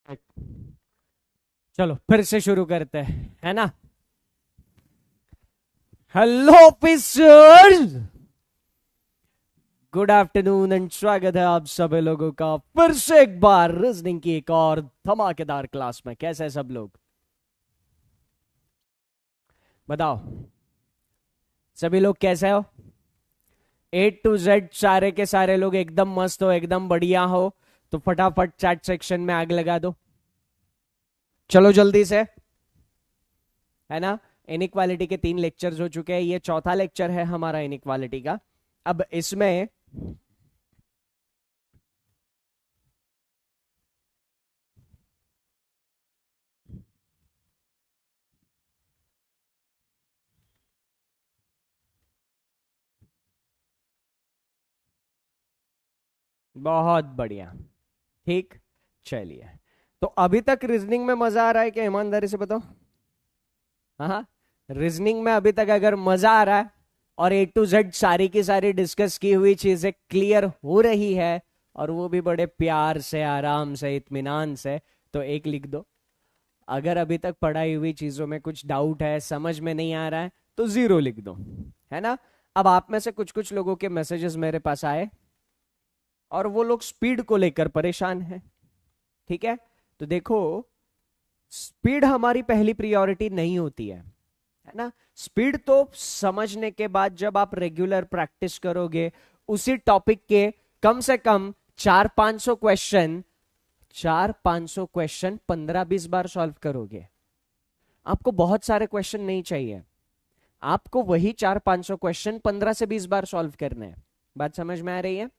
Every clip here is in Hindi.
चलो फिर से शुरू करते हैं, है ना। Hello officers, good afternoon and स्वागत है आप सभी लोगों का फिर से एक बार रीजनिंग की एक और धमाकेदार क्लास में। कैसे हैं सब लोग, बताओ। सभी लोग कैसे हो? A to Z सारे के सारे लोग एकदम मस्त हो, एकदम बढ़िया हो, तो फटाफट चैट सेक्शन में आग लगा दो। चलो जल्दी से, है ना। इनइक्वालिटी के 3 लेक्चर्स हो चुके हैं, ये चौथा लेक्चर है हमारा इनइक्वालिटी का। अब इसमें बहुत बढ़िया, ठीक। चलिए, तो अभी तक रीजनिंग में मजा आ रहा है क्या? ईमानदारी से बताओ। हाँ, रीजनिंग में अभी तक अगर मजा आ रहा है और A to Z सारी की सारी डिस्कस की हुई चीजें क्लियर हो रही है, और वो भी बड़े प्यार से, आराम से, इत्मीनान से, तो एक लिख दो। अगर अभी तक पढ़ाई हुई चीजों में कुछ डाउट है, समझ में नहीं आ रहा है, तो 0 लिख दो, है ना। अब आप में से कुछ कुछ लोगों के मैसेजेस मेरे पास आए और वो लोग स्पीड को लेकर परेशान हैं, ठीक है। तो देखो, स्पीड हमारी पहली प्रायोरिटी नहीं होती है ना। स्पीड तो समझने के बाद जब आप रेगुलर प्रैक्टिस करोगे उसी टॉपिक के कम से कम 400-500 क्वेश्चन, 400-500 क्वेश्चन 15-20 बार सॉल्व करोगे। आपको बहुत सारे क्वेश्चन नहीं चाहिए, आपको वही 400-500 क्वेश्चन 15 से 20 बार सॉल्व करने हैं। बात समझ में आ रही है?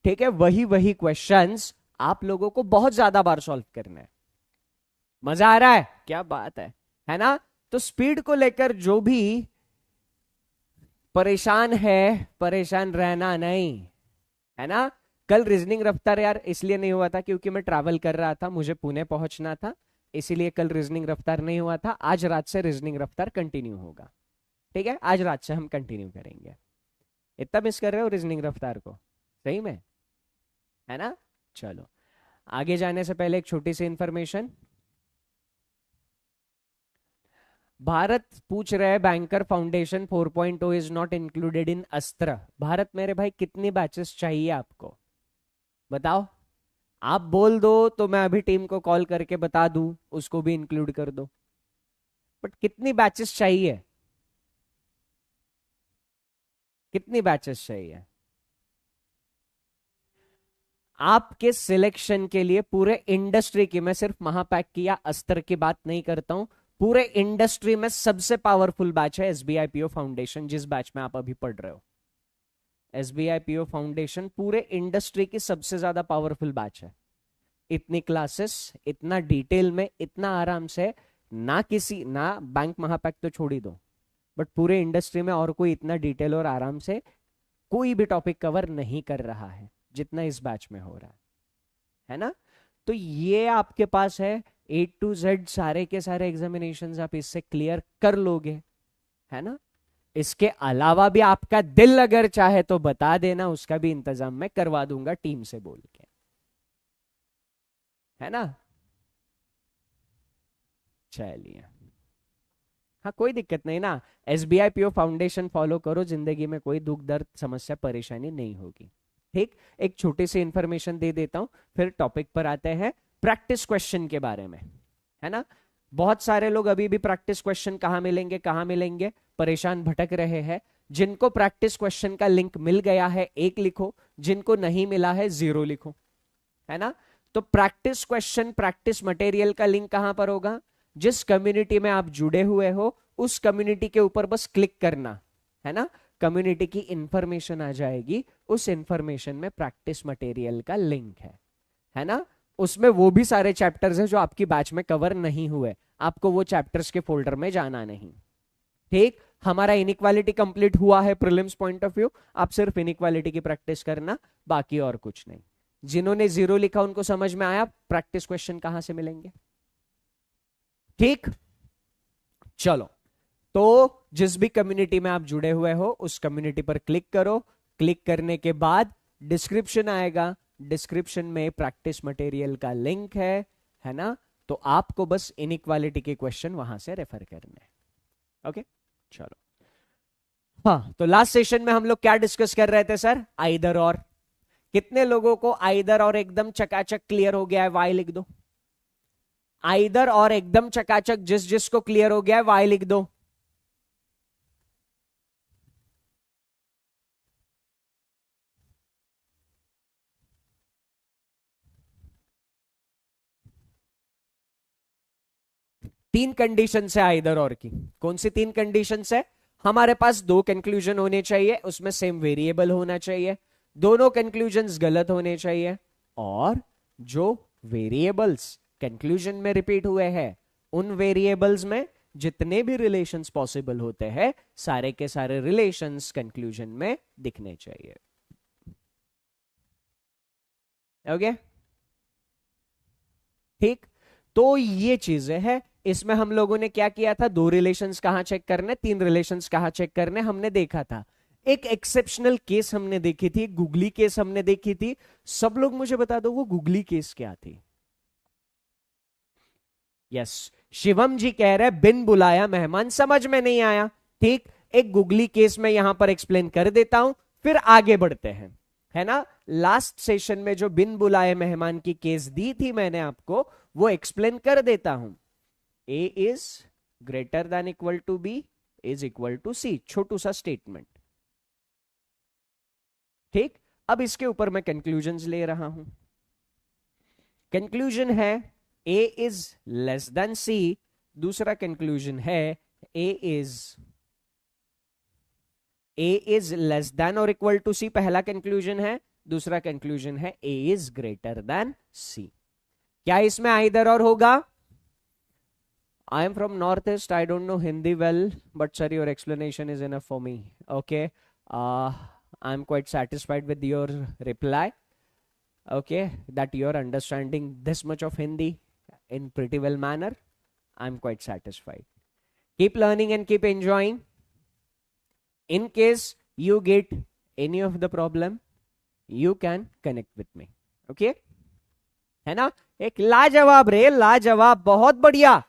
ठीक है, वही वही क्वेश्चंस आप लोगों को बहुत ज्यादा बार सॉल्व करने हैं। मजा आ रहा है? क्या बात है ना। तो स्पीड को लेकर जो भी परेशान है, परेशान रहना नहीं, है ना। कल रीजनिंग रफ्तार यार इसलिए नहीं हुआ था क्योंकि मैं ट्रैवल कर रहा था, मुझे पुणे पहुंचना था, इसीलिए कल रीजनिंग रफ्तार नहीं हुआ था। आज रात से रीजनिंग रफ्तार कंटिन्यू होगा, ठीक है। आज रात से हम कंटिन्यू करेंगे। इतना मिस कर रहे हो रीजनिंग रफ्तार को, सही में, है ना। चलो, आगे जाने से पहले एक छोटी सी इंफॉर्मेशन। भारत पूछ रहे हैं, banker foundation 4.0 is not included in अस्त्र। भारत मेरे भाई कितनी बैचेस चाहिए आपको, बताओ। आप बोल दो तो मैं अभी टीम को कॉल करके बता दूं, उसको भी इंक्लूड कर दो। बट कितनी बैचेस चाहिए, कितनी बैचेस चाहिए आपके सिलेक्शन के लिए? पूरे इंडस्ट्री की, मैं सिर्फ महापैक की या अस्त्र की बात नहीं करता हूं, पूरे इंडस्ट्री में सबसे पावरफुल बैच है SBI PO फाउंडेशन, जिस बैच में आप अभी पढ़ रहे हो। SBI PO फाउंडेशन पूरे इंडस्ट्री की सबसे ज्यादा पावरफुल बैच है। इतनी क्लासेस, इतना डिटेल में, इतना आराम से, ना किसी, ना बैंक महापैक तो छोड़ ही दो, बट पूरे इंडस्ट्री में और कोई इतना डिटेल और आराम से कोई भी टॉपिक कवर नहीं कर रहा है जितना इस बैच में हो रहा है ना। तो ये आपके पास है, A to Z सारे के सारे एग्जामिनेशन आप इससे क्लियर कर लोगे, है ना। इसके अलावा भी आपका दिल अगर चाहे तो बता देना, उसका भी इंतजाम मैं करवा दूंगा टीम से बोल के, है ना। चलिए, हाँ कोई दिक्कत नहीं ना। SBI PO फाउंडेशन फॉलो करो, जिंदगी में कोई दुख दर्द समस्या परेशानी नहीं होगी, ठीक। एक छोटी सी इंफॉर्मेशन दे देता हूं, फिर टॉपिक पर आते हैं, प्रैक्टिस क्वेश्चन के बारे में, है ना। बहुत सारे लोग अभी भी प्रैक्टिस क्वेश्चन कहाँ मिलेंगे, कहाँ मिलेंगे, परेशान भटक रहे हैं। जिनको प्रैक्टिस क्वेश्चन का लिंक मिल गया है 1 लिखो, जिनको नहीं मिला है 0 लिखो, है ना। तो प्रैक्टिस क्वेश्चन, प्रैक्टिस मटेरियल का लिंक कहां पर होगा? जिस कम्युनिटी में आप जुड़े हुए हो उस कम्युनिटी के ऊपर बस क्लिक करना, है ना। कम्युनिटी की इंफॉर्मेशन आ जाएगी, उस इंफॉर्मेशन में प्रैक्टिस मटेरियल का लिंक है ना। उसमें वो भी सारे चैप्टर्स हैं जो आपकी बैच में कवर नहीं हुए, आपको वो चैप्टर्स के फोल्डर में जाना नहीं, ठीक। हमारा इनइक्वालिटी कंप्लीट हुआ है प्रीलिम्स पॉइंट ऑफ व्यू, आप सिर्फ इनइक्वालिटी की प्रैक्टिस करना, बाकी और कुछ नहीं। जिन्होंने 0 लिखा उनको समझ में आया प्रैक्टिस क्वेश्चन कहां से मिलेंगे, ठीक। चलो, तो जिस भी कम्युनिटी में आप जुड़े हुए हो उस कम्युनिटी पर क्लिक करो। क्लिक करने के बाद डिस्क्रिप्शन आएगा, डिस्क्रिप्शन में प्रैक्टिस मटेरियल का लिंक है, है ना? तो आपको बस इनइक्वालिटी के क्वेश्चन वहां से रेफर करने हैं। ओके, चलो। हाँ, तो लास्ट सेशन में हम लोग क्या डिस्कस कर रहे थे सर? आइदर और। कितने लोगों को आइदर और एकदम चकाचक क्लियर हो गया है? वाई लिख दो। आइदर और एकदम चकाचक जिस जिसको क्लियर हो गया है वाई लिख दो। तीन कंडीशन है आइदर और की। कौन सी तीन कंडीशन है? हमारे पास दो कंक्लूजन होने चाहिए, उसमें सेम वेरिएबल होना चाहिए, दोनों कंक्लूजन्स गलत होने चाहिए, और जो वेरिएबल्स कंक्लूजन में रिपीट हुए हैं उन वेरिएबल्स में जितने भी रिलेशंस पॉसिबल होते हैं सारे के सारे रिलेशंस कंक्लूजन में दिखने चाहिए। ओके, ठीक। तो ये चीजें हैं। इसमें हम लोगों ने क्या किया था? दो रिलेशंस कहां चेक करने, तीन रिलेशंस कहां चेक करने हमने देखा था। एक एक्सेप्शनल केस हमने देखी थी, गूगली केस हमने देखी थी। सब लोग मुझे बता दो वो गूगली केस क्या थी? यस, शिवम जी कह रहे बिन बुलाया मेहमान, समझ में नहीं आया। ठीक, एक गूगली केस में यहां पर एक्सप्लेन कर देता हूं, फिर आगे बढ़ते हैं, है ना? लास्ट सेशन में जो बिन बुलाए मेहमान की केस दी थी मैंने आपको, वो एक्सप्लेन कर देता हूं। A is greater than equal to B is equal to C, छोटू सा स्टेटमेंट। ठीक, अब इसके ऊपर मैं कंक्लूजन्स ले रहा हूं। कंक्लूजन है ए इज लेस देन सी, दूसरा कंक्लूजन है ए इज लेस देन और इक्वल टू सी, पहला कंक्लूजन है। दूसरा कंक्लूजन है ए इज ग्रेटर देन सी। क्या इसमें आइदर और होगा? I am from Northeast. I don't know Hindi well, but sir, your explanation is enough for me. Okay, I'm quite satisfied with your reply. Okay, that you're understanding this much of Hindi in pretty well manner. I'm quite satisfied. Keep learning and keep enjoying. In case you get any of the problem, you can connect with me. Okay, है ना? एक लाजवाब रे, लाजवाब, बहुत बढ़िया।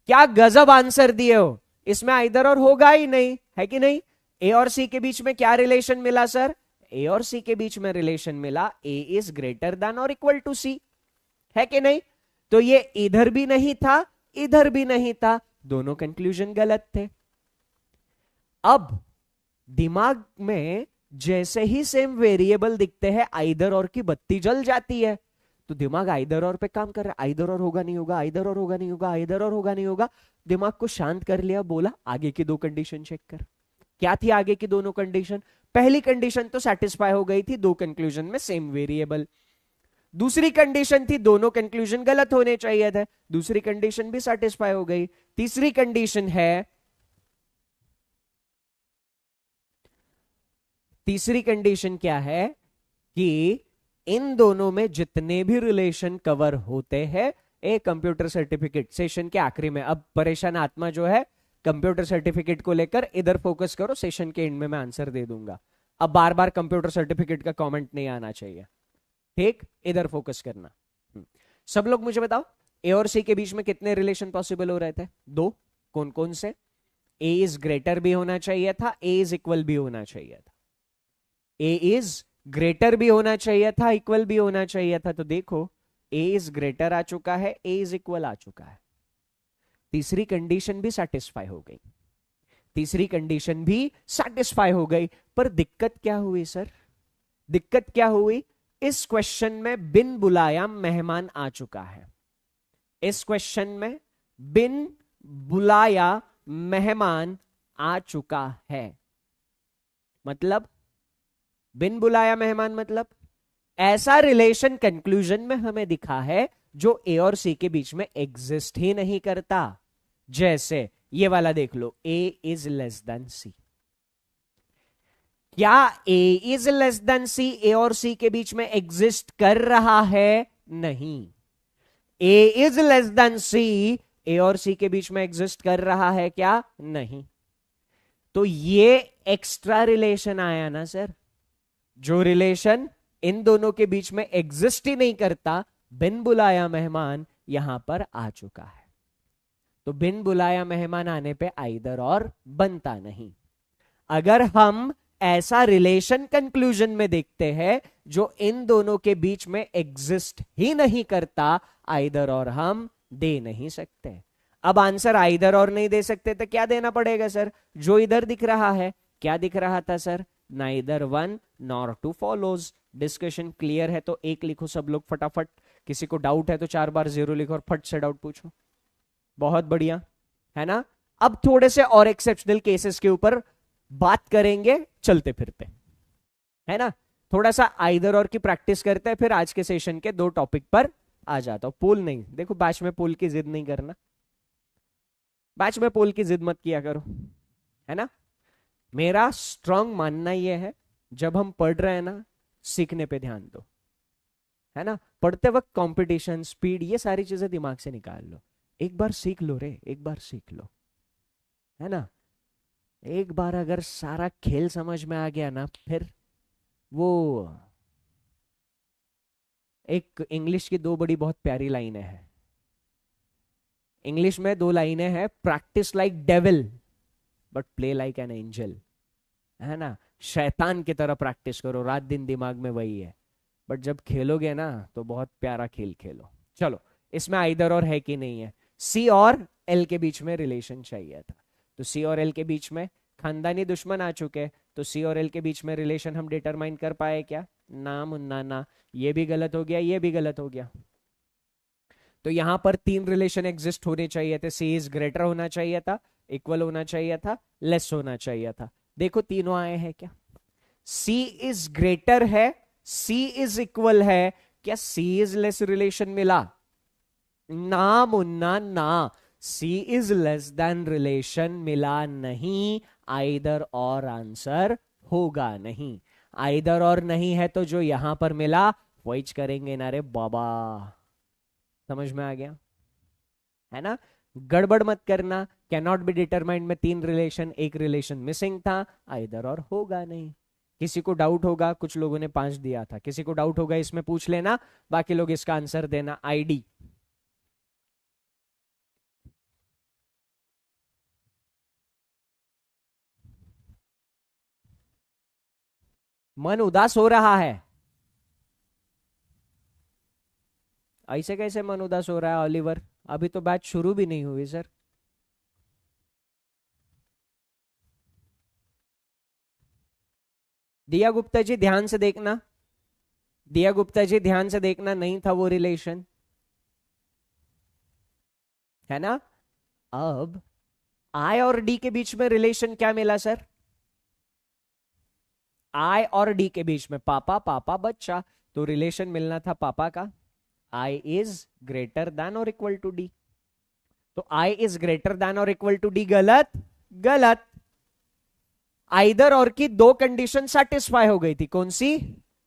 क्या गजब आंसर दिए हो। इसमें इधर और होगा ही नहीं, है कि नहीं? ए और सी के बीच में क्या रिलेशन मिला सर? ए और सी के बीच में रिलेशन मिला ए इज ग्रेटर देन और इक्वल टू सी, है कि नहीं? तो ये इधर भी नहीं था, इधर भी नहीं था, दोनों कंक्लूजन गलत थे। अब दिमाग में जैसे ही सेम वेरिएबल दिखते हैं आइदर और की बत्ती जल जाती है। तो दिमाग आइदर और पे काम कर रहा है, आइदर और होगा नहीं होगा, आइदर और होगा नहीं होगा, आइदर और होगा नहीं होगा। दिमाग को शांत कर लिया, बोला आगे की दो कंडीशन चेक कर। क्या थी आगे की दोनों कंडीशन? पहली कंडीशन तो सेटिस्फाई हो गई थी, दो कंक्लूजन में सेम वेरिएबल। दूसरी कंडीशन थी दोनों कंक्लूजन गलत होने चाहिए थे, दूसरी कंडीशन भी सेटिस्फाई हो गई। तीसरी कंडीशन है, तीसरी कंडीशन क्या है कि इन दोनों में जितने भी रिलेशन कवर होते हैं, एक कंप्यूटर सर्टिफिकेट सेशन के आखिरी में। अब परेशान आत्मा जो है कंप्यूटर सर्टिफिकेट को लेकर इधर फोकस करो, सेशन के एंड में मैं आंसर दे दूंगा। अब बार बार कंप्यूटर सर्टिफिकेट का कमेंट नहीं आना चाहिए, ठीक? इधर फोकस करना। सब लोग मुझे बताओ ए और सी के बीच में कितने रिलेशन पॉसिबल हो रहे थे? दो। कौन कौन से? ए इज ग्रेटर भी होना चाहिए था, ए इज इक्वल भी होना चाहिए था। ए इज ग्रेटर भी होना चाहिए था, इक्वल भी होना चाहिए था। तो देखो ए इज ग्रेटर आ चुका है, ए इज इक्वल आ चुका है। तीसरी कंडीशन भी सेटिस्फाई हो गई, तीसरी कंडीशन भी सेटिस्फाई हो गई। पर दिक्कत क्या हुई सर? दिक्कत क्या हुई? इस क्वेश्चन में बिन बुलाया मेहमान आ चुका है। इस क्वेश्चन में बिन बुलाया मेहमान आ चुका है। मतलब बिन बुलाया मेहमान मतलब ऐसा रिलेशन कंक्लूजन में हमें दिखा है जो ए और सी के बीच में एग्जिस्ट ही नहीं करता। जैसे ये वाला देख लो, ए इज लेस देन सी। क्या ए इज लेस देन सी ए और सी के बीच में एग्जिस्ट कर रहा है? नहीं। ए इज लेस देन सी ए और सी के बीच में एग्जिस्ट कर रहा है क्या? नहीं। तो ये एक्स्ट्रा रिलेशन आया ना सर, जो रिलेशन इन दोनों के बीच में एग्जिस्ट ही नहीं करता, बिन बुलाया मेहमान, यहां पर आ चुका है। तो बिन बुलाया मेहमान आने पे आइदर और बनता नहीं। अगर हम ऐसा रिलेशन कंक्लूजन में देखते हैं जो इन दोनों के बीच में एग्जिस्ट ही नहीं करता, आइदर और हम दे नहीं सकते। अब आंसर आइदर और नहीं दे सकते तो क्या देना पड़ेगा सर? जो इधर दिख रहा है, क्या दिख रहा था sir? Neither one nor two follows. Discussion clear है तो एक लिखो सब लोग फटाफट। किसी को डाउट है तो 4 बार 0 लिखो और फट से डाउट पूछो। बहुत बढ़िया, है ना? अब थोड़े से और एक्सेप्शनल केसेस के ऊपर बात करेंगे चलते फिरते, है ना? थोड़ा सा आइदर और की प्रैक्टिस करते हैं, फिर आज के सेशन के 2 टॉपिक पर आ जाता हूं। पोल नहीं, देखो बैच में पोल की जिद नहीं करना, बैच में पोल की जिद मत किया करो, है ना? मेरा स्ट्रांग मानना यह है, जब हम पढ़ रहे हैं ना, सीखने पे ध्यान दो, है ना? पढ़ते वक्त कंपटीशन, स्पीड, ये सारी चीजें दिमाग से निकाल लो। एक बार सीख लो रे, एक बार सीख लो, है ना? एक बार अगर सारा खेल समझ में आ गया ना, फिर वो एक इंग्लिश की 2 बड़ी बहुत प्यारी लाइनें हैं। इंग्लिश में 2 लाइनें हैं, practice like devil but play like an angel, है ना? शैतान की तरह प्रैक्टिस करो, रात दिन दिमाग में वही है, बट जब खेलोगे ना तो बहुत प्यारा खेल खेलो। चलो, इसमें आइदर और है कि नहीं है? सी और एल के बीच में रिलेशन चाहिए था, तो सी और एल के बीच में खानदानी दुश्मन आ चुके, तो सी और एल के बीच में रिलेशन हम डिटरमाइन कर पाए क्या? ना मुन्ना ना। ये भी गलत हो गया, ये भी गलत हो गया। तो यहां पर 3 रिलेशन एग्जिस्ट होने चाहिए थे। सी इज ग्रेटर होना चाहिए था, इक्वल होना चाहिए था, लेस होना चाहिए था। देखो तीनों आए हैं क्या? सी इज ग्रेटर है, सी इज इक्वल है, क्या सी इज लेस रिलेशन मिला? ना मुन्ना ना, सी इज लेस देन रिलेशन मिला नहीं। आइदर और आंसर होगा नहीं। आइदर और नहीं है तो जो यहां पर मिला वही करेंगे ना रे बाबा। समझ में आ गया, है ना? गड़बड़ मत करना। कैन नॉट बी डिटरमाइंड में 3 रिलेशन, एक रिलेशन मिसिंग था, आइदर और होगा नहीं। किसी को डाउट होगा, कुछ लोगों ने 5 दिया था, किसी को डाउट होगा इसमें पूछ लेना, बाकी लोग इसका आंसर देना आईडी। मन उदास हो रहा है। ऐसे कैसे मन उदास हो रहा है ऑलिवर? अभी तो बैच शुरू भी नहीं हुई सर। दिया गुप्ता जी ध्यान से देखना, दिया गुप्ता जी ध्यान से देखना, नहीं था वो रिलेशन, है ना? अब आई और डी के बीच में रिलेशन क्या मिला सर? आई और डी के बीच में पापा पापा बच्चा, तो रिलेशन मिलना था पापा का। आई इज ग्रेटर देन और इक्वल टू डी, तो आई इज ग्रेटर देन और इक्वल टू डी गलत? गलत। आइदर और की 2 कंडीशन सेटिस्फाई हो गई थी, कौन सी?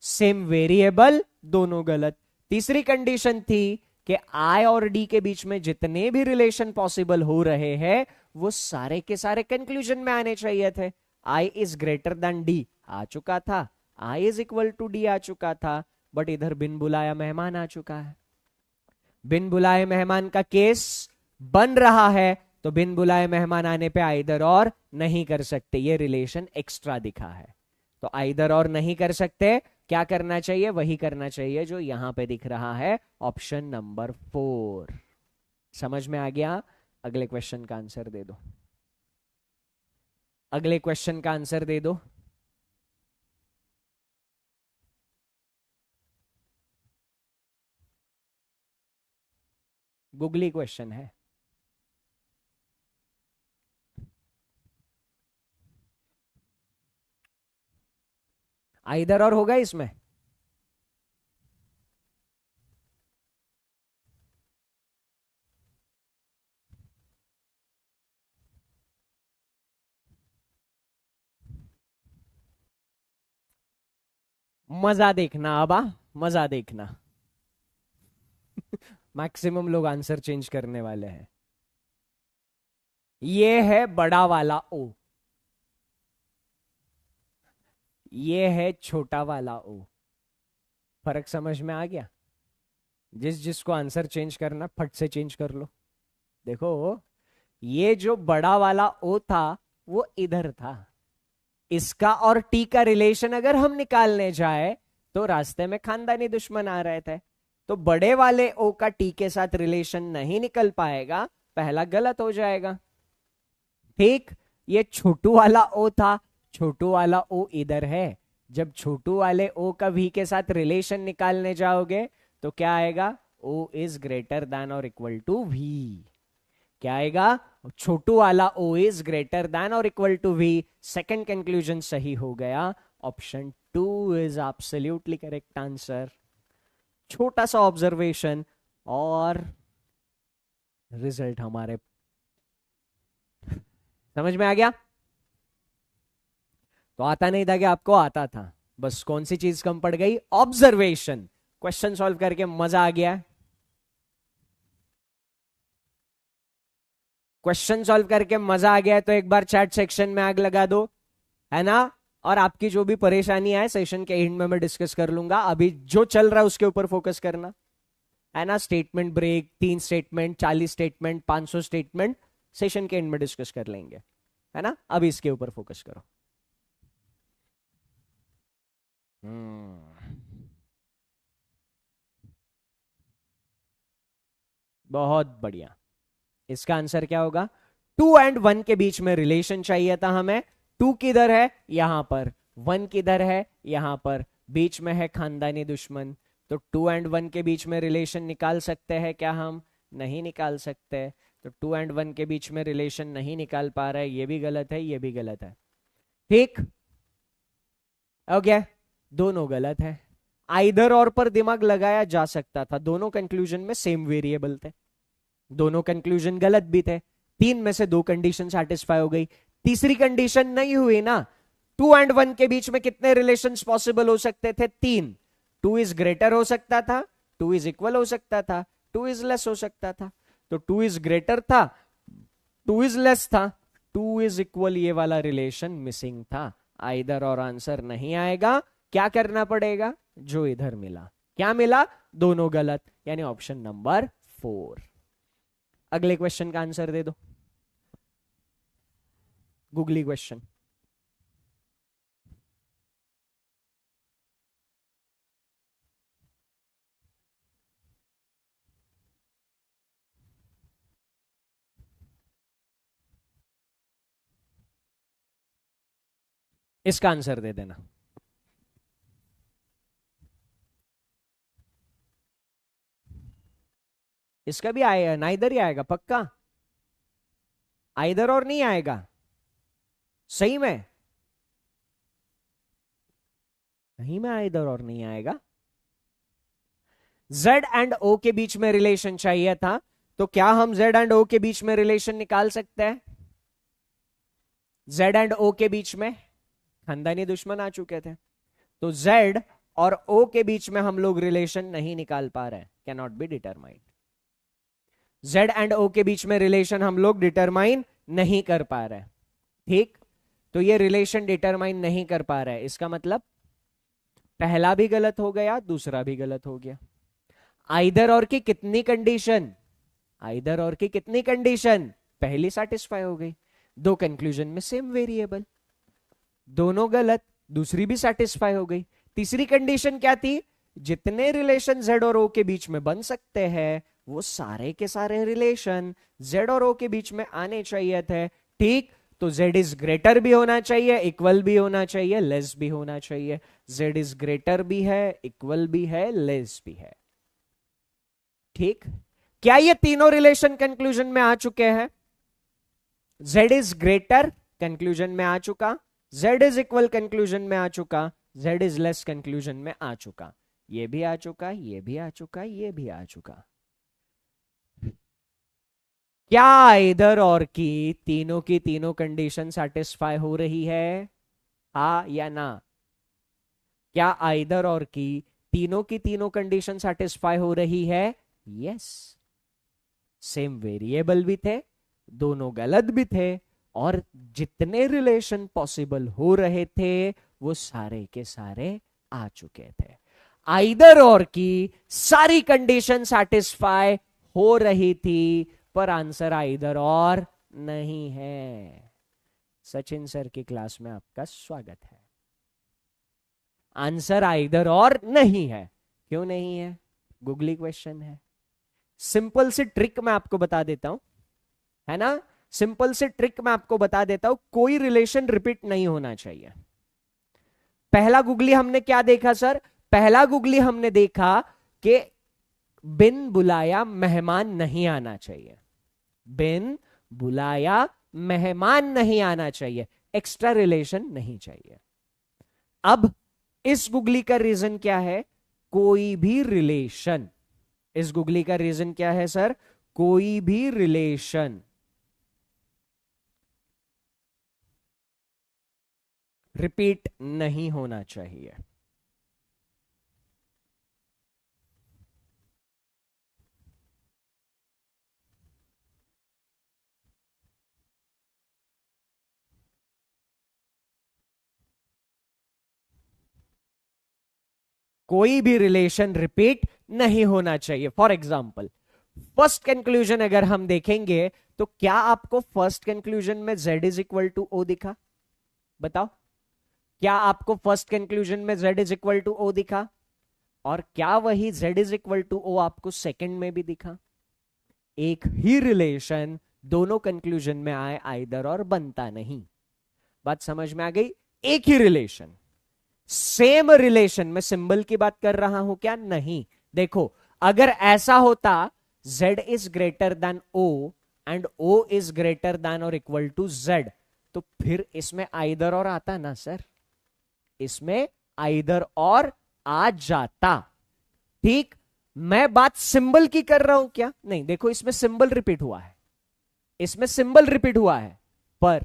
सेम वेरिएबल, दोनों गलत। तीसरी कंडीशन थी कि आई और डी के बीच में जितने भी रिलेशन पॉसिबल हो रहे हैं वो सारे के सारे कंक्लूजन में आने चाहिए थे। I is greater then D आ चुका था, I is equal to D आ चुका था, बट इधर बिन बुलाया मेहमान आ चुका है। बिन बुलाए मेहमान का केस बन रहा है, तो बिन बुलाए मेहमान आने पे आइदर और नहीं कर सकते, ये रिलेशन एक्स्ट्रा दिखा है। तो आइदर और नहीं कर सकते, क्या करना चाहिए? वही करना चाहिए जो यहां पे दिख रहा है, ऑप्शन नंबर 4। समझ में आ गया? अगले क्वेश्चन का आंसर दे दो, अगले क्वेश्चन का आंसर दे दो। गूगली क्वेश्चन है। आइदर और होगा इसमें? मजा देखना अब, मजा देखना। मैक्सिमम लोग आंसर चेंज करने वाले हैं। ये है बड़ा वाला ओ, ये है छोटा वाला ओ। फर्क समझ में आ गया? जिस जिसको आंसर चेंज करना फट से चेंज कर लो। देखो, ये जो बड़ा वाला ओ था वो इधर था, इसका और टी का रिलेशन अगर हम निकालने जाए तो रास्ते में खानदानी दुश्मन आ रहे थे, तो बड़े वाले ओ का टी के साथ रिलेशन नहीं निकल पाएगा, पहला गलत हो जाएगा। ठीक, ये छोटू वाला ओ था, छोटू वाला ओ इधर है, जब छोटू वाले ओ का वी के साथ रिलेशन निकालने जाओगे तो क्या आएगा, ओ इज ग्रेटर देन और इक्वल टू वी। क्या आएगा, छोटू वाला ओ इज ग्रेटर देन और equal to V. Second conclusion सही हो गया, option 2 is absolutely correct answer. छोटा सा ऑब्जर्वेशन और रिजल्ट हमारे समझ में आ गया। तो आता नहीं था कि आपको आता था, बस कौन सी चीज कम पड़ गई, ऑब्जर्वेशन। क्वेश्चन सॉल्व करके मजा आ गया, क्वेश्चन सॉल्व करके मजा आ गया, तो एक बार चैट सेक्शन में आग लगा दो, है ना। और आपकी जो भी परेशानी है सेशन के एंड में मैं डिस्कस कर लूंगा, अभी जो चल रहा है उसके ऊपर फोकस करना, है ना। Statement break, 3 statement, 40 statement, 500 statement session के एंड में डिस्कस कर लेंगे, है ना। अभी इसके ऊपर फोकस करो। बहुत बढ़िया। इसका आंसर क्या होगा, 2 एंड 1 के बीच में रिलेशन चाहिए था हमें। 2 किधर है, यहां पर, 1 किधर है, यहां पर, बीच में है खानदानी दुश्मन। तो 2 एंड 1 के बीच में रिलेशन निकाल सकते हैं क्या हम, नहीं निकाल सकते। तो 2 एंड 1 के बीच में रिलेशन नहीं निकाल पा रहे, ये भी गलत है, ये भी गलत है। ठीक, ओके, दोनों गलत है। आइदर और पर दिमाग लगाया जा सकता था, दोनों कंक्लूजन में सेम वेरिएबल थे, दोनों कंक्लूजन गलत भी थे। 3 में से 2 कंडीशन सेटिस्फाई हो गई, तीसरी कंडीशन नहीं हुई ना। 2 एंड 1 के बीच में कितने रिलेशंस पॉसिबल हो सकते थे, 3। 2 इज ग्रेटर हो सकता था, 2 इज इक्वल हो सकता था, 2 इज लेस हो सकता था। तो 2 इज ग्रेटर था, 2 इज लेस था, 2 इज इक्वल, ये वाला रिलेशन मिसिंग था। आइदर और आंसर नहीं आएगा, क्या करना पड़ेगा, जो इधर मिला। क्या मिला, दोनों गलत, यानी ऑप्शन नंबर 4। अगले क्वेश्चन का आंसर दे दो, गूगली क्वेश्चन। इसका आंसर दे देना। इसका भी आएगा ना, इधर ही आएगा पक्का, आइदर और नहीं आएगा, सही में, सही में आइदर और नहीं आएगा। Z एंड O के बीच में रिलेशन चाहिए था, तो क्या हम Z एंड O के बीच में रिलेशन निकाल सकते हैं। Z एंड O के बीच में खानदानी दुश्मन आ चुके थे, तो Z और O के बीच में हम लोग रिलेशन नहीं निकाल पा रहे, can not be determined. Z and O के बीच में रिलेशन हम लोग डिटरमाइन नहीं कर पा रहे, ठीक। तो ये रिलेशन डिटरमाइन नहीं कर पा रहे, इसका मतलब पहला भी गलत हो गया, दूसरा भी गलत हो गया। आइदर और की कितनी कंडीशन, आइदर और की कितनी कंडीशन, पहली सेटिस्फाई हो गई, 2 कंक्लूजन में सेम वेरिएबल, दोनों गलत, दूसरी भी सेटिस्फाई हो गई। तीसरी कंडीशन क्या थी, जितने रिलेशन Z और O के बीच में बन सकते हैं वो सारे के सारे रिलेशन Z और O के बीच में आने चाहिए थे, ठीक। तो Z इज ग्रेटर भी होना चाहिए, इक्वल भी होना चाहिए, लेस भी होना चाहिए। Z इज ग्रेटर भी है, इक्वल भी है, लेस भी है, ठीक। क्या ये तीनों रिलेशन कंक्लूजन में आ चुके हैं, Z इज ग्रेटर कंक्लूजन में आ चुका, Z इज इक्वल कंक्लूजन में आ चुका, Z इज लेस कंक्लूजन में आ चुका, ये भी आ चुका, ये भी आ चुका, ये भी आ चुका। क्या इधर और की तीनों कंडीशन सेटिस्फाई हो रही है, हा या ना। क्या आइदर और की तीनों कंडीशन सेटिस्फाई हो रही है, यस। सेम वेरिएबल भी थे, दोनों गलत भी थे, और जितने रिलेशन पॉसिबल हो रहे थे वो सारे के सारे आ चुके थे। आइदर और की सारी कंडीशन सेटिस्फाई हो रही थी, पर आंसर आइदर और नहीं है। सचिन सर की क्लास में आपका स्वागत है। आंसर आइदर और नहीं है। क्यों नहीं है? गूगली क्वेश्चन है। सिंपल सी ट्रिक मैं आपको बता देता हूं, है ना। सिंपल सी ट्रिक मैं आपको बता देता हूं, कोई रिलेशन रिपीट नहीं होना चाहिए। पहला गूगली हमने क्या देखा सर? पहला गूगली हमने देखा कि बिन बुलाया मेहमान नहीं आना चाहिए। बिन बुलाया मेहमान नहीं आना चाहिए, एक्स्ट्रा रिलेशन नहीं चाहिए। अब इस गूगली का रीजन क्या है? कोई भी रिलेशन। इस गूगली का रीजन क्या है सर? कोई भी रिलेशन रिपीट नहीं होना चाहिए। कोई भी रिलेशन रिपीट नहीं होना चाहिए। फॉर एग्जाम्पल, फर्स्ट कंक्लूजन अगर हम देखेंगे तो क्या आपको फर्स्ट कंक्लूजन में z is equal to O दिखा? बताओ, क्या आपको फर्स्ट कंक्लूजन में z is equal to O दिखा? और क्या वही z is equal to O आपको सेकंड में भी दिखा? एक ही रिलेशन दोनों कंक्लूजन में आए आइदर और बनता नहीं। बात समझ में आ गई? एक ही रिलेशन, सेम रिलेशन में सिंबल की बात कर रहा हूं क्या? नहीं। देखो, अगर ऐसा होता z is greater then o and o is greater than और इक्वल टू z, तो फिर इसमें आइदर और आता ना सर, इसमें आइदर और आ जाता। ठीक, मैं बात सिंबल की कर रहा हूं क्या? नहीं, देखो इसमें सिंबल रिपीट हुआ है, इसमें सिंबल रिपीट हुआ है, पर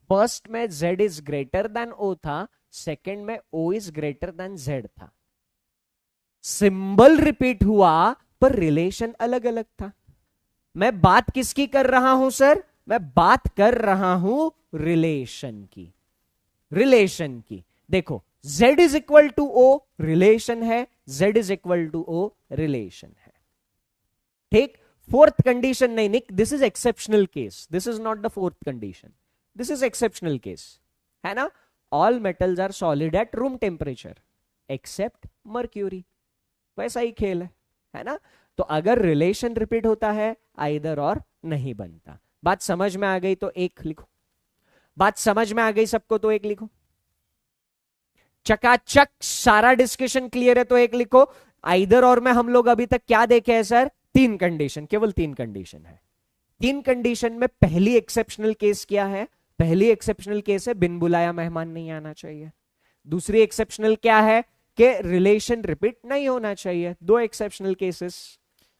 फर्स्ट में z is greater then o था, सेकंड में o is greater then z था। सिंबल रिपीट हुआ पर रिलेशन अलग अलग था। मैं बात किसकी कर रहा हूं सर? मैं बात कर रहा हूं रिलेशन की। रिलेशन की। देखो, z is equal to o relation है, z is equal to o relation है। ठीक, फोर्थ कंडीशन नहीं निक, this is exceptional case, this is not the fourth condition, this is exceptional case, है ना। All metals are solid at room temperature except mercury. वैसा ही खेल है ना। तो अगर रिलेशन रिपीट होता है आइदर और नहीं बनता। बात समझ में आ गई तो एक लिखो। बात समझ में आ गई सबको तो एक लिखो। चकाचक सारा डिस्कशन क्लियर है तो एक लिखो। आइदर और में हम लोग अभी तक क्या देखे हैं सर? तीन कंडीशन, केवल तीन कंडीशन है। तीन कंडीशन में पहली एक्सेप्शनल केस क्या है? पहली एक्सेप्शनल केस है बिन बुलाया मेहमान नहीं आना चाहिए। दूसरी एक्सेप्शनल क्या है? कि रिलेशन रिपीट नहीं होना चाहिए। दो एक्सेप्शनल केसेस,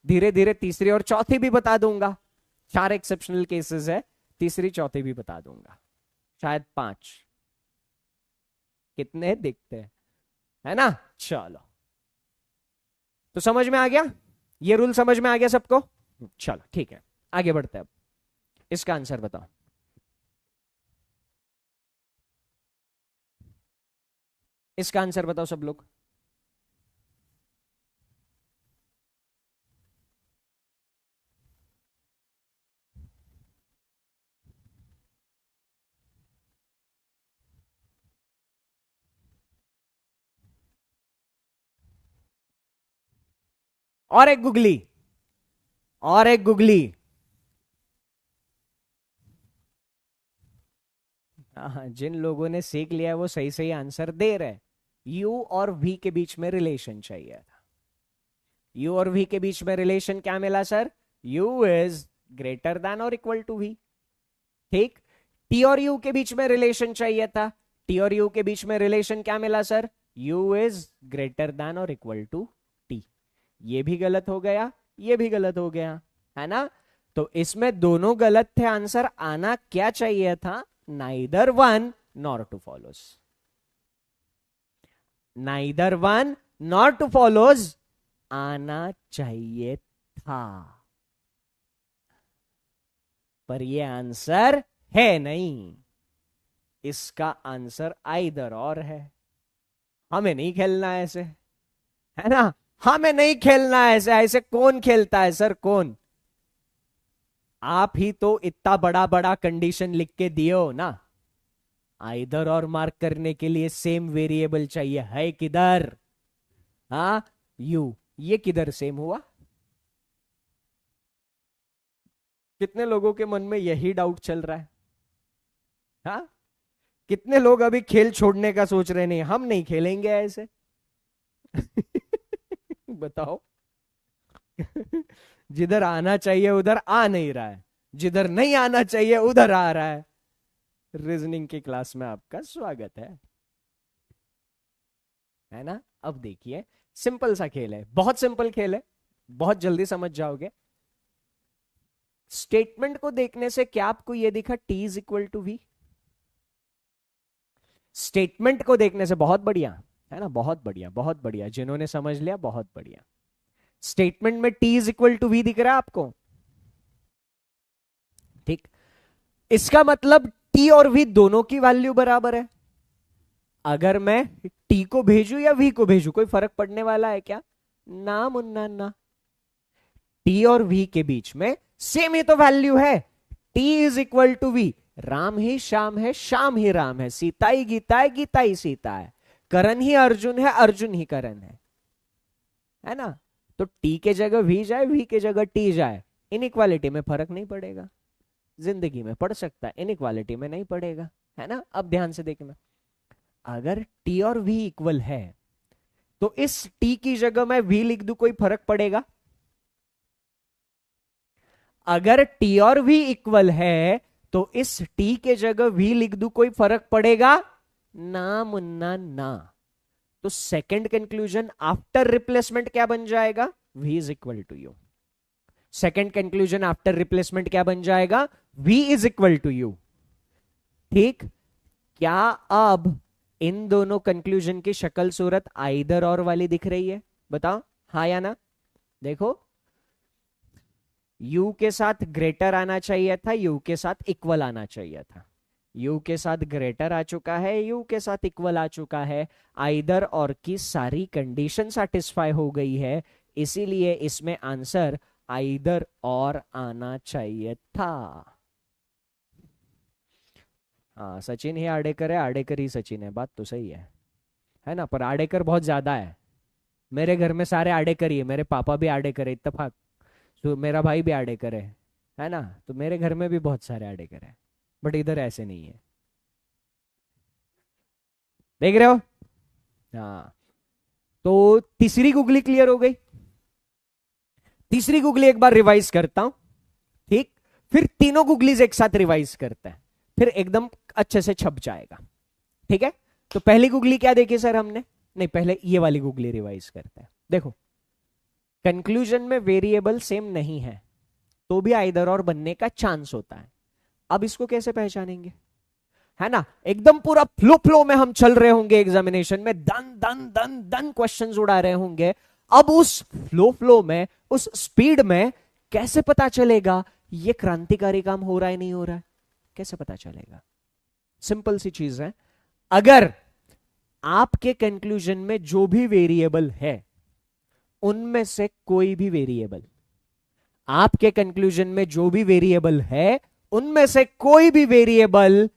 धीरे धीरे तीसरी और चौथी भी बता दूंगा। चार एक्सेप्शनल केसेस है, तीसरी चौथी भी बता दूंगा, शायद पांच। कितने दिखते हैं, है ना। चलो, तो समझ में आ गया, ये रूल समझ में आ गया सबको? चलो ठीक है, आगे बढ़ते हैं। अब इसका आंसर बताओ। इसका आंसर बताओ सब लोग। और एक गुगली, और एक गुगली। हाँ, जिन लोगों ने सीख लिया वो सही सही आंसर दे रहे। यू और वी के बीच में रिलेशन चाहिए था। यू और वी के बीच में रिलेशन क्या मिला sir? You is greater than और इक्वल टू वी। ठीक, टी और यू के बीच में रिलेशन चाहिए था। टी और यू के बीच में रिलेशन क्या मिला sir? You is greater than और इक्वल टू टी। ये भी गलत हो गया, ये भी गलत हो गया, है ना। तो इसमें दोनों गलत थे। आंसर आना क्या चाहिए था? Neither one nor two follows. Neither one nor two follows आना चाहिए था, पर ये आंसर है नहीं। इसका आंसर आइदर और है। हमें नहीं खेलना ऐसे, है ना। हमें नहीं खेलना है ऐसे, ऐसे कौन खेलता है सर, कौन? आप ही तो इतना बड़ा बड़ा कंडीशन लिख के दिए हो ना। आइदर और मार्क करने के लिए सेम वेरिएबल चाहिए, है किधर? हाँ, यू, ये किधर सेम हुआ? कितने लोगों के मन में यही डाउट चल रहा है? हाँ, कितने लोग अभी खेल छोड़ने का सोच रहे, नहीं हम नहीं खेलेंगे ऐसे। बताओ। जिधर आना चाहिए उधर आ नहीं रहा है, जिधर नहीं आना चाहिए उधर आ रहा है। रीजनिंग की क्लास में आपका स्वागत है ना। अब देखिए, सिंपल सा खेल है, बहुत सिंपल खेल है, बहुत जल्दी समझ जाओगे। स्टेटमेंट को देखने से क्या आपको ये दिखा, T is equal to V? Statement को देखने से, बहुत बढ़िया है ना, बहुत बढ़िया बहुत बढ़िया, जिन्होंने समझ लिया बहुत बढ़िया। स्टेटमेंट में T is equal to V दिख रहा है आपको? ठीक। इसका मतलब टी और वी दोनों की वैल्यू बराबर है। अगर मैं टी को भेजू या वी को भेजू, कोई फर्क पड़ने वाला है क्या? ना मुन्ना ना। टी और वी के बीच में सेम ही तो वैल्यू है। T is equal to V. Ram ही श्याम है, श्याम ही राम है, सीता ही गीता है, गीता ही सीता है, करण ही अर्जुन है, अर्जुन ही करण है ना। तो टी के जगह वी जाए, वी के जगह टी जाए, इनइक्वालिटी में फर्क नहीं पड़ेगा। जिंदगी में पड़ सकता है, इनइक्वालिटी में नहीं पड़ेगा, है ना। अब ध्यान से देखना, अगर टी और वी इक्वल है तो इस टी की जगह मैं वी लिख दूं, कोई फर्क पड़ेगा? अगर टी और वी इक्वल है तो इस टी के जगह वी लिख दूं, कोई फर्क पड़ेगा? ना मुन्ना ना। तो सेकंड कंक्लूजन आफ्टर रिप्लेसमेंट क्या बन जाएगा? v is equal to U. Second conclusion after replacement क्या बन जाएगा? v is equal to U. ठीक। क्या अब इन दोनों कंक्लूजन की शक्ल सूरत आइदर और वाली दिख रही है? बताओ हाँ या ना। देखो, u के साथ ग्रेटर आना चाहिए था, u के साथ इक्वल आना चाहिए था। u के साथ ग्रेटर आ चुका है, u के साथ इक्वल आ चुका है। आइदर और की सारी कंडीशन सेटिस्फाई हो गई है, इसीलिए इसमें आंसर आइदर और आना चाहिए था। हाँ, सचिन ही आडेकर है, आडेकर ही सचिन है, बात तो सही है ना। पर आडेकर बहुत ज्यादा है। मेरे घर में सारे आडेकर ही है, मेरे पापा भी आडेकर है, इत्तेफाक। तो मेरा भाई भी आडेकर है ना। तो मेरे घर में भी बहुत सारे आडेकर है, बट इधर ऐसे नहीं है। देख रहे हो? हाँ। तो तीसरी गुगली क्लियर हो गई। तीसरी गुगली एक बार रिवाइज करता हूं, ठीक। फिर तीनों गुगलीज एक साथ रिवाइज करते हैं, फिर एकदम अच्छे से छप जाएगा। ठीक है। तो पहली गुगली क्या देखी सर हमने? नहीं, पहले ये वाली गुगली रिवाइज करते हैं। देखो, कंक्लूजन में वेरिएबल सेम नहीं है तो भी आइदर और बनने का चांस होता है। अब इसको कैसे पहचानेंगे, है ना। एकदम पूरा फ्लो फ्लो में हम चल रहे होंगे एग्जामिनेशन में, दन दन दन दन क्वेश्चंस उड़ा रहे होंगे। अब उस फ्लो में, उस स्पीड में कैसे पता चलेगा ये क्रांतिकारी काम हो रहा है नहीं हो रहा है? कैसे पता चलेगा? सिंपल सी चीज है, अगर आपके कंक्लूजन में जो भी वेरिएबल है उनमें से कोई भी वेरिएबल, आपके कंक्लूजन में जो भी वेरिएबल है उनमें से कोई भी वेरिएबल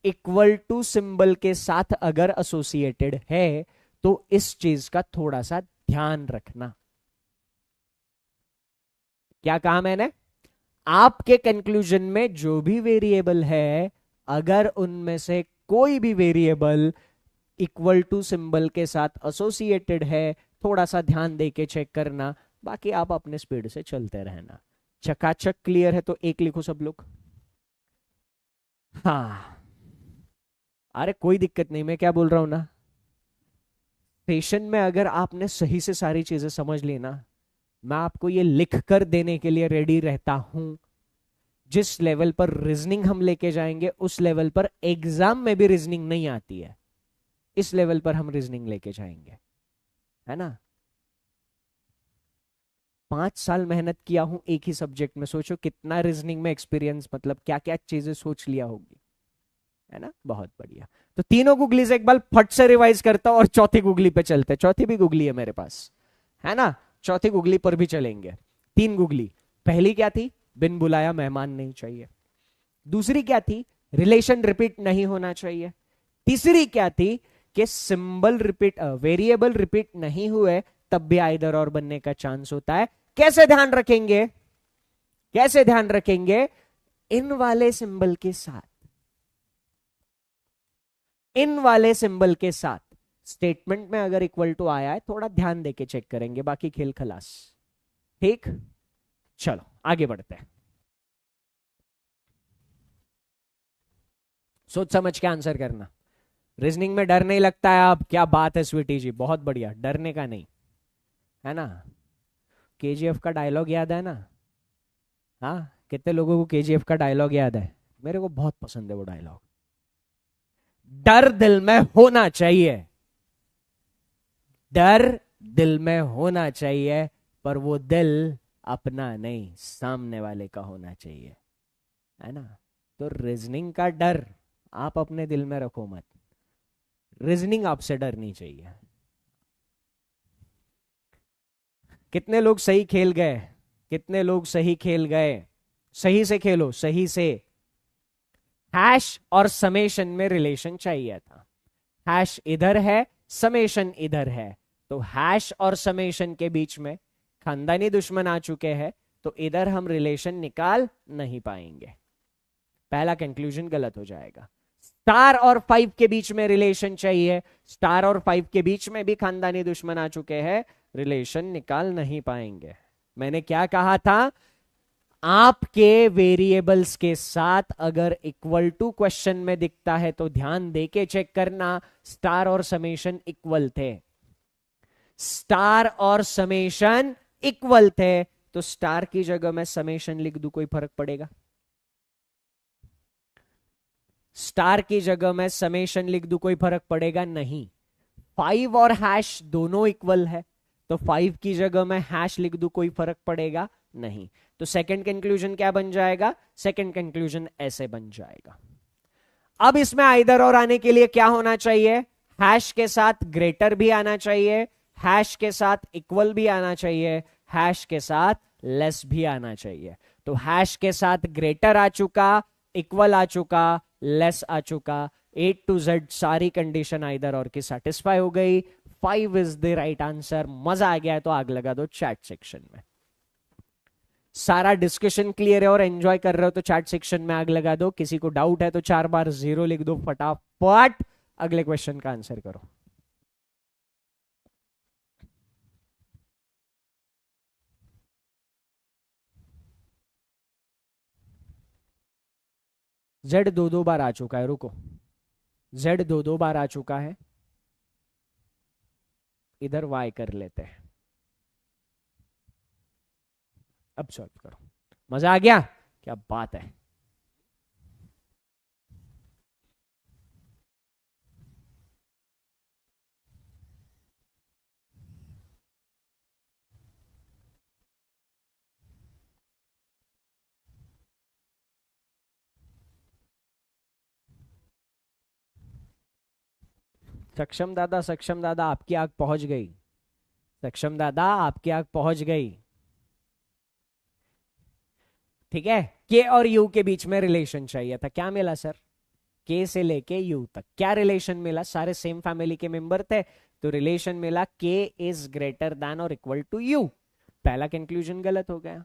इक्वल टू सिंबल के साथ अगर एसोसिएटेड है तो इस चीज का थोड़ा सा ध्यान रखना। क्या कहा मैंने? आपके कंक्लूजन में जो भी वेरिएबल है, अगर उनमें से कोई भी वेरिएबल इक्वल टू सिंबल के साथ एसोसिएटेड है, थोड़ा सा ध्यान देके चेक करना, बाकी आप अपने स्पीड से चलते रहना। चकाचक क्लियर है तो एक लिखो सब लोग। हाँ, अरे कोई दिक्कत नहीं, मैं क्या बोल रहा हूं ना, सेशन में अगर आपने सही से सारी चीजें समझ ली ना, मैं आपको ये लिख कर देने के लिए रेडी रहता हूं। जिस लेवल पर रीजनिंग हम लेके जाएंगे उस लेवल पर एग्जाम में भी रीजनिंग नहीं आती है, इस लेवल पर हम रीजनिंग लेके जाएंगे, है ना। 5 साल मेहनत किया हूं एक ही सब्जेक्ट में, सोचो कितना रीजनिंग में एक्सपीरियंस, मतलब क्या क्या चीजें सोच लिया होगी, है ना। बहुत बढ़िया। तो तीनों गुगली से एक बार फट से रिवाइज करता हूं और चौथी गुगली पे चलते। चौथी भी गुगली है मेरे पास, है ना। चौथी गुगली पर भी चलेंगे। 3 गुगली। पहली क्या थी? बिन बुलाया मेहमान नहीं चाहिए। दूसरी क्या थी? रिलेशन रिपीट नहीं होना चाहिए। तीसरी क्या थी? कि सिंबल रिपीट, वेरिएबल रिपीट नहीं हुए तब भी आइदर और बनने का चांस होता है। कैसे ध्यान रखेंगे? कैसे ध्यान रखेंगे? इन वाले सिंबल के साथ, इन वाले सिंबल के साथ स्टेटमेंट में अगर इक्वल टू आया है, थोड़ा ध्यान देके चेक करेंगे, बाकी खेल खलास। ठीक, चलो आगे बढ़ते हैं। सोच समझ के आंसर करना। रीजनिंग में डर नहीं लगता है आप? क्या बात है स्वीटी जी, बहुत बढ़िया, डरने का नहीं है ना। केजीएफ का डायलॉग याद है ना? हाँ, कितने लोगों को केजीएफ का डायलॉग याद है? मेरे को बहुत पसंद है वो डायलॉग। डर दिल में होना चाहिए, डर दिल में होना चाहिए, पर वो दिल अपना नहीं, सामने वाले का होना चाहिए, है ना। तो रीजनिंग का डर आप अपने दिल में रखो मत, रीजनिंग आपसे डरनी चाहिए। कितने लोग सही खेल गए? कितने लोग सही खेल गए? सही से खेलो, सही से। हैश और समेशन में रिलेशन चाहिए था। हैश इधर है, समेशन इधर है, तो हैश और समेशन के बीच में खानदानी दुश्मन आ चुके हैं, तो इधर हम रिलेशन निकाल नहीं पाएंगे। पहला कंक्लूजन गलत हो जाएगा। स्टार और 5 के बीच में रिलेशन चाहिए, स्टार और 5 के बीच में भी खानदानी दुश्मन आ चुके हैं, रिलेशन निकाल नहीं पाएंगे। मैंने क्या कहा था? आपके वेरिएबल्स के साथ अगर इक्वल टू क्वेश्चन में दिखता है तो ध्यान देके चेक करना, स्टार और समेशन इक्वल थे। स्टार और समेशन इक्वल थे, तो स्टार की जगह मैं समेशन लिख दूं, कोई फर्क पड़ेगा? स्टार की जगह मैं समेशन लिख दूं, कोई फर्क पड़ेगा नहीं। 5 और हैश दोनों इक्वल है, तो 5 की जगह मैं हैश लिख दूं, कोई फर्क पड़ेगा नहीं। तो सेकंड कंक्लूजन क्या बन जाएगा? सेकंड कंक्लूजन ऐसे बन जाएगा। अब इसमें आइदर और आने के लिए क्या होना चाहिए? हैश के साथ ग्रेटर भी आना चाहिए, हैश के साथ इक्वल भी आना चाहिए, हैश के साथ लेस भी आना चाहिए। तो हैश के साथ ग्रेटर आ चुका, इक्वल आ चुका, लेस आ चुका, A to Z सारी कंडीशन आइदर और की सेटिस्फाई हो गई। 5 इज द राइट आंसर। मजा आ गया है तो आग लगा दो चैट सेक्शन में। सारा डिस्कशन क्लियर है और एंजॉय कर रहे हो तो चैट सेक्शन में आग लगा दो। किसी को डाउट है तो 4 बार 0 लिख दो फटाफट। अगले क्वेश्चन का आंसर करो। Z 2 बार आ चुका है, रुको। Z 2 बार आ चुका है, इधर Y कर लेते हैं। अब सॉल्व करो। मजा आ गया? क्या बात है। सक्षम दादा, सक्षम दादा आपकी आग पहुंच गई। सक्षम दादा आपकी आग पहुंच गई। ठीक है, के और यू के बीच में रिलेशन चाहिए था, क्या मिला सर? के से लेके यू तक क्या रिलेशन मिला? सारे सेम फैमिली के मेंबर थे, तो रिलेशन मिला के इज ग्रेटर देन और इक्वल टू यू। पहला कंक्लूजन गलत हो गया।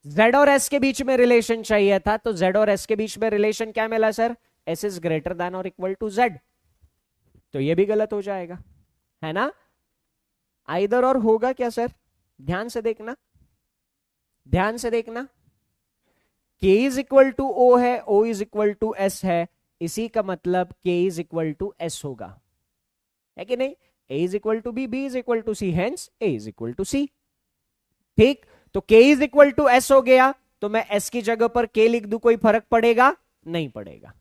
Z और S के बीच में रिलेशन चाहिए था, तो Z और S के बीच में रिलेशन क्या मिला sir? S is greater than और इक्वल टू Z, तो ये भी गलत हो जाएगा, है ना। आइदर और होगा क्या सर? ध्यान से देखना, ध्यान से देखना। K is equal to O है, O is equal to S है, इसी का मतलब K is equal to S होगा, है कि नहीं? A is equal to B, B is equal to C, hence A is equal to C। ठीक, तो K is equal to S हो गया, तो मैं S की जगह पर K लिख दूं, कोई फर्क पड़ेगा? नहीं पड़ेगा।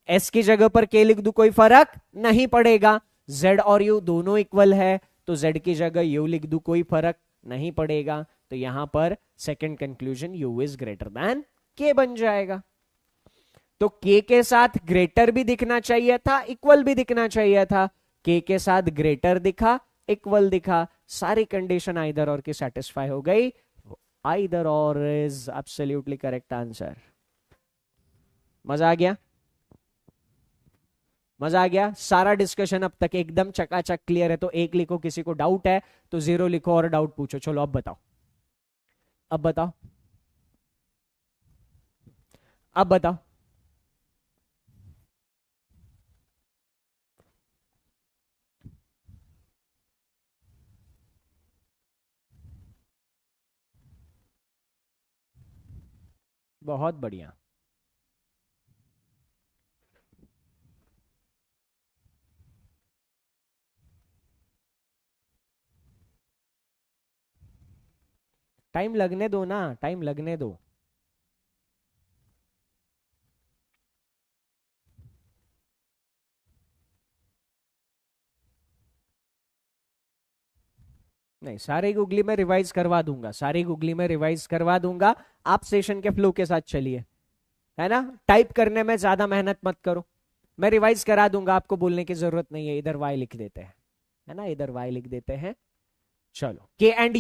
S की जगह पर K लिख दूं, कोई फर्क नहीं पड़ेगा। Z और U दोनों इक्वल है, तो Z की जगह U लिख दूं, कोई फर्क नहीं पड़ेगा। तो यहां पर second conclusion U is greater then K बन जाएगा। तो K के साथ ग्रेटर भी दिखना चाहिए था, इक्वल भी दिखना चाहिए था। K के साथ ग्रेटर दिखा, इक्वल दिखा, सारी कंडीशन आइदर और की सेटिस्फाई हो गई, आइदर और इज एब्सोल्युटली करेक्ट आंसर। मजा आ गया? मजा आ गया? सारा डिस्कशन अब तक एकदम चकाचक क्लियर है? तो एक लिखो, किसी को डाउट है तो जीरो लिखो और डाउट पूछो। चलो अब बताओ, अब बताओ, अब बताओ। बहुत बढ़िया। टाइम लगने दो ना, टाइम लगने दो। नहीं, सारी गूगली में रिवाइज करवा दूंगा, सारी गूगली में रिवाइज करवा दूंगा। आप सेशन के फ्लो के साथ चलिए, है ना? टाइप करने में ज्यादा मेहनत मत करो, मैं रिवाइज करा दूंगा, आपको बोलने की जरूरत नहीं है। इधर वाई लिख देते हैं, है ना? इधर वाई लिख देते हैं। चलो, के एंड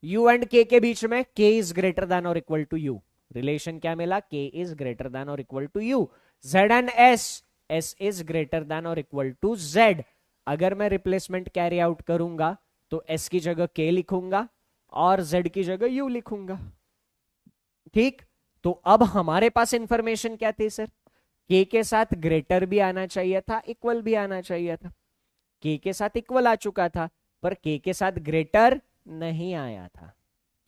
यू एंड के बीच में के इज ग्रेटर देन और इक्वल टू यू। रिलेशन क्या मिला? के इज ग्रेटर देन और equal to U. Z and S, S is greater than और इक्वल टू जेड। अगर मैं रिप्लेसमेंट कैरी आउट करूंगा तो एस की जगह के लिखूंगा और जेड की जगह यू लिखूंगा। ठीक, तो अब हमारे पास इंफॉर्मेशन क्या थी सर? के साथ ग्रेटर भी आना चाहिए था, इक्वल भी आना चाहिए था। के साथ इक्वल आ चुका था, पर के साथ ग्रेटर नहीं आया था।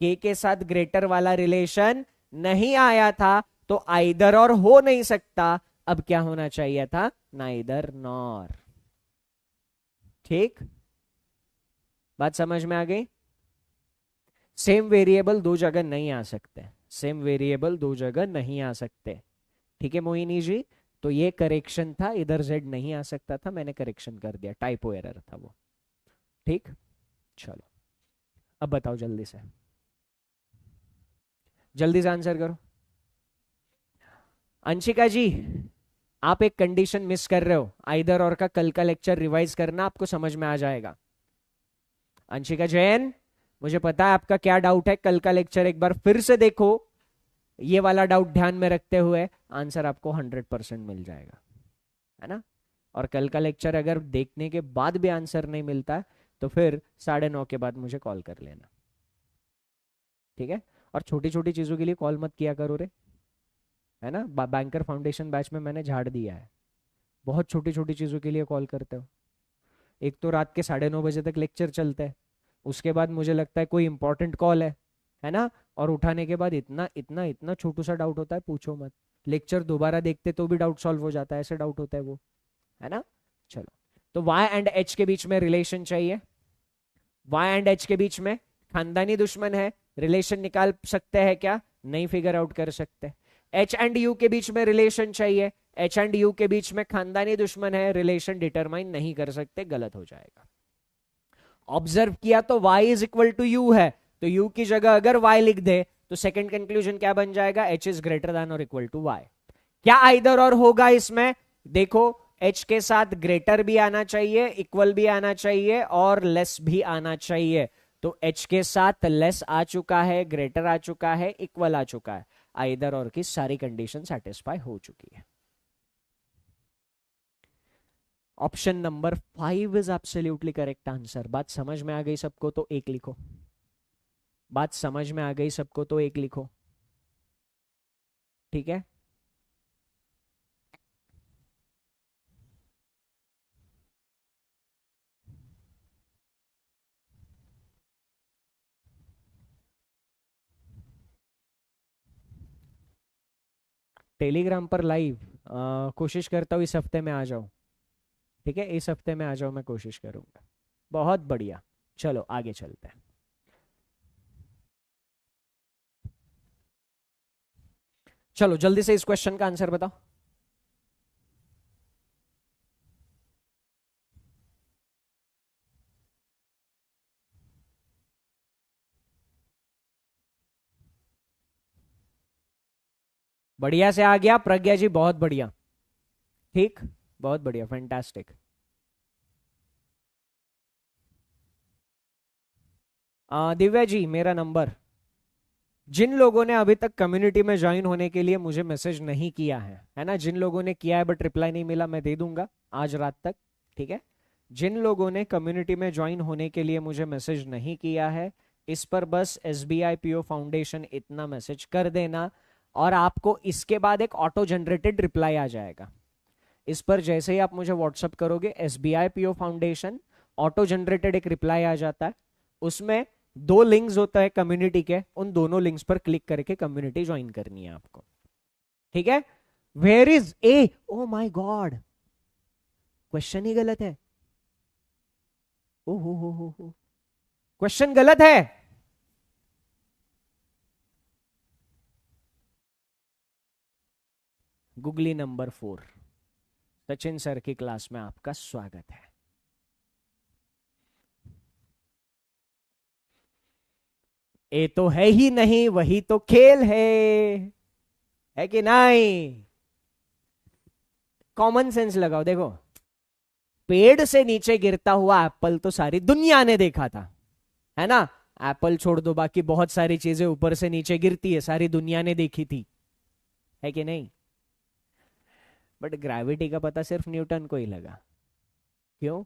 के साथ ग्रेटर वाला रिलेशन नहीं आया था, तो आइदर और हो नहीं सकता। अब क्या होना चाहिए था? Neither nor. ठीक, बात समझ में आ गई? सेम वेरिएबल दो जगह नहीं आ सकते, सेम वेरिएबल दो जगह नहीं आ सकते। ठीक है मोहिनी जी, तो ये करेक्शन था, इधर जेड नहीं आ सकता था, मैंने करेक्शन कर दिया, टाइपो एरर था वो। ठीक, चलो अब बताओ जल्दी से, जल्दी से आंसर करो। अंशिका जी, आप एक कंडीशन मिस कर रहे हो, आइदर और का कल का लेक्चर रिवाइज करना, आपको समझ में आ जाएगा। अंशिका जैन, मुझे पता है आपका क्या डाउट है, कल का लेक्चर एक बार फिर से देखो, ये वाला डाउट ध्यान में रखते हुए आंसर आपको 100% मिल जाएगा, है ना? और कल का लेक्चर अगर देखने के बाद भी आंसर नहीं मिलता तो फिर 9:30 के बाद मुझे कॉल कर लेना, ठीक है? और छोटी छोटी चीजों के लिए कॉल मत किया करो रे, है ना? बैंकर फाउंडेशन बैच में मैंने झाड़ दिया है, बहुत छोटी छोटी चीजों के लिए कॉल करते हो। एक तो रात के 9:30 बजे तक लेक्चर चलते हैं, उसके बाद मुझे लगता है कोई इंपॉर्टेंट कॉल है ना? और उठाने के बाद इतना इतना इतना छोटू सा डाउट होता है, पूछो मत। लेक्चर दोबारा देखते तो भी डाउट सॉल्व हो जाता है, ऐसे डाउट होता है वो, है ना? चलो, तो y एंड h के बीच में रिलेशन चाहिए। y एंड h के बीच में खानदानी दुश्मन है, रिलेशन निकाल सकते हैं क्या? नहीं फिगर आउट कर सकते। h एंड u के बीच में रिलेशन चाहिए, h एंड u के बीच में खानदानी दुश्मन है, रिलेशन डिटरमाइन नहीं कर सकते, गलत हो जाएगा। ऑब्जर्व किया तो y is equal to U है, तो u की जगह अगर y लिख दे तो सेकंड कंक्लूजन क्या बन जाएगा? h इज ग्रेटर देन और इक्वल टू y। क्या आइदर और होगा इसमें? देखो, h के साथ ग्रेटर भी आना चाहिए, इक्वल भी आना चाहिए और लेस भी आना चाहिए। तो h के साथ लेस आ चुका है, ग्रेटर आ चुका है, इक्वल आ चुका है, आइदर और की सारी कंडीशन सेटिस्फाई हो चुकी है। Option number 5 is absolutely correct answer. बात समझ में आ गई सबको तो एक लिखो, बात समझ में आ गई सबको तो एक लिखो, ठीक है? टेलीग्राम पर लाइव कोशिश करता हूँ इस हफ्ते में आ जाऊं, ठीक है? इस हफ्ते में आ जाओ, मैं कोशिश करूंगा। बहुत बढ़िया, चलो आगे चलते हैं। चलो जल्दी से इस क्वेश्चन का आंसर बताओ। बढ़िया से आ गया प्रज्ञा जी, बहुत बढ़िया। ठीक, बहुत बढ़िया, फैंटास्टिक। दिव्या जी, मेरा नंबर, जिन लोगों ने अभी तक कम्युनिटी में ज्वाइन होने के लिए मुझे मैसेज नहीं किया है ना, जिन लोगों ने किया है बट रिप्लाई नहीं मिला, मैं दे दूंगा आज रात तक, ठीक है। जिन लोगों ने कम्युनिटी में ज्वाइन होने के लिए मुझे मैसेज नहीं किया है, इस पर बस SBI PO फाउंडेशन इतना मैसेज कर देना, और आपको इसके बाद एक ऑटो जनरेटेड रिप्लाई आ जाएगा। इस पर जैसे ही आप मुझे व्हाट्सअप करोगे SBI PO foundation, auto generated एक रिप्लाई आ जाता है, उसमें 2 लिंक्स होता है कम्युनिटी के, उन दोनों लिंक्स पर क्लिक करके कम्युनिटी ज्वाइन करनी है आपको, ठीक है। Where is A, oh my god, question ही गलत है, ओ हो, क्वेश्चन गलत है। गुगली नंबर 4, सचिन सर की क्लास में आपका स्वागत है। ए तो है ही नहीं, वही तो खेल है कि नहीं? कॉमन सेंस लगाओ, देखो, पेड़ से नीचे गिरता हुआ एप्पल तो सारी दुनिया ने देखा था, है ना। एप्पल छोड़ दो, बाकी बहुत सारी चीजें ऊपर से नीचे गिरती है, सारी दुनिया ने देखी थी, है कि नहीं? बट ग्रेविटी का पता सिर्फ न्यूटन को ही लगा। क्यों?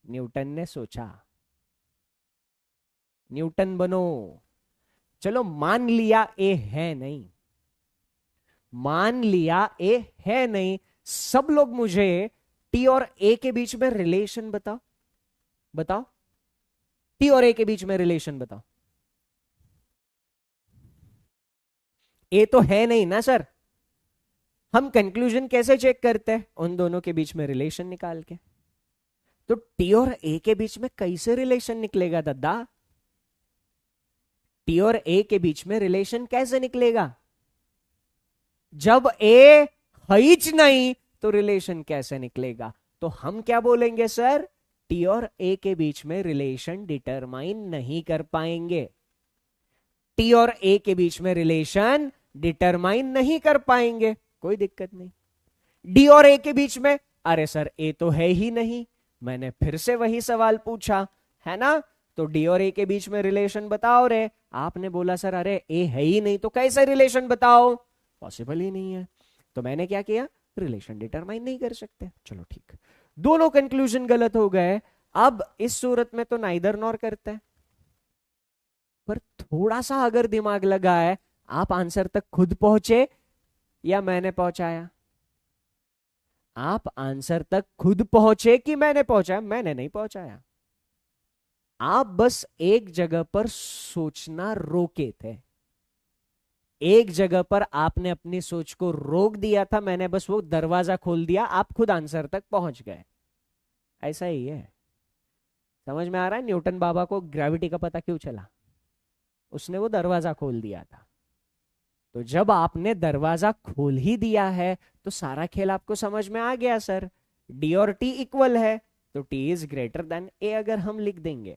न्यूटन ने सोचा। न्यूटन बनो। चलो मान लिया ए है नहीं, मान लिया ए है नहीं, सब लोग मुझे टी और ए के बीच में रिलेशन बताओ, बताओ, टी और ए के बीच में रिलेशन बताओ। ए तो है नहीं ना सर, हम कंक्लूजन कैसे चेक करते हैं? उन दोनों के बीच में रिलेशन निकाल के। तो टी और ए के बीच में कैसे रिलेशन निकलेगा दादा? टी और ए के बीच में रिलेशन कैसे निकलेगा? जब ए हिच नहीं तो रिलेशन कैसे निकलेगा? तो हम क्या बोलेंगे सर, टी और ए के बीच में रिलेशन डिटरमाइन नहीं कर पाएंगे। टी और ए के बीच में रिलेशन डिटरमाइन नहीं कर पाएंगे, कोई दिक्कत नहीं। डी और ए के बीच में, अरे सर ए तो है ही नहीं, मैंने फिर से वही सवाल पूछा, है ना। तो डी और ए के बीच में रिलेशन बताओ रे, आपने बोला सर अरे ए है ही नहीं तो कैसे रिलेशन बताओ, पॉसिबल ही नहीं है। तो मैंने क्या किया, रिलेशन डिटरमाइन नहीं कर सकते। चलो ठीक, दोनों कंक्लूजन गलत हो गए। अब इस सूरत में तो नाइदर नॉर करते हैं, पर थोड़ा सा अगर दिमाग लगा है, आप आंसर तक खुद पहुंचे या मैंने पहुंचाया? आप आंसर तक खुद पहुंचे कि मैंने पहुंचाया? मैंने नहीं पहुंचाया, आप बस एक जगह पर सोचना रोके थे, एक जगह पर आपने अपनी सोच को रोक दिया था, मैंने बस वो दरवाजा खोल दिया, आप खुद आंसर तक पहुंच गए। ऐसा ही है। समझ में आ रहा है न्यूटन बाबा को ग्रेविटी का पता क्यों चला? उसने वो दरवाजा खोल दिया था। तो जब आपने दरवाजा खोल ही दिया है तो सारा खेल आपको समझ में आ गया सर। डी और टी इक्वल है तो टी इज ग्रेटर देन ए अगर हम लिख देंगे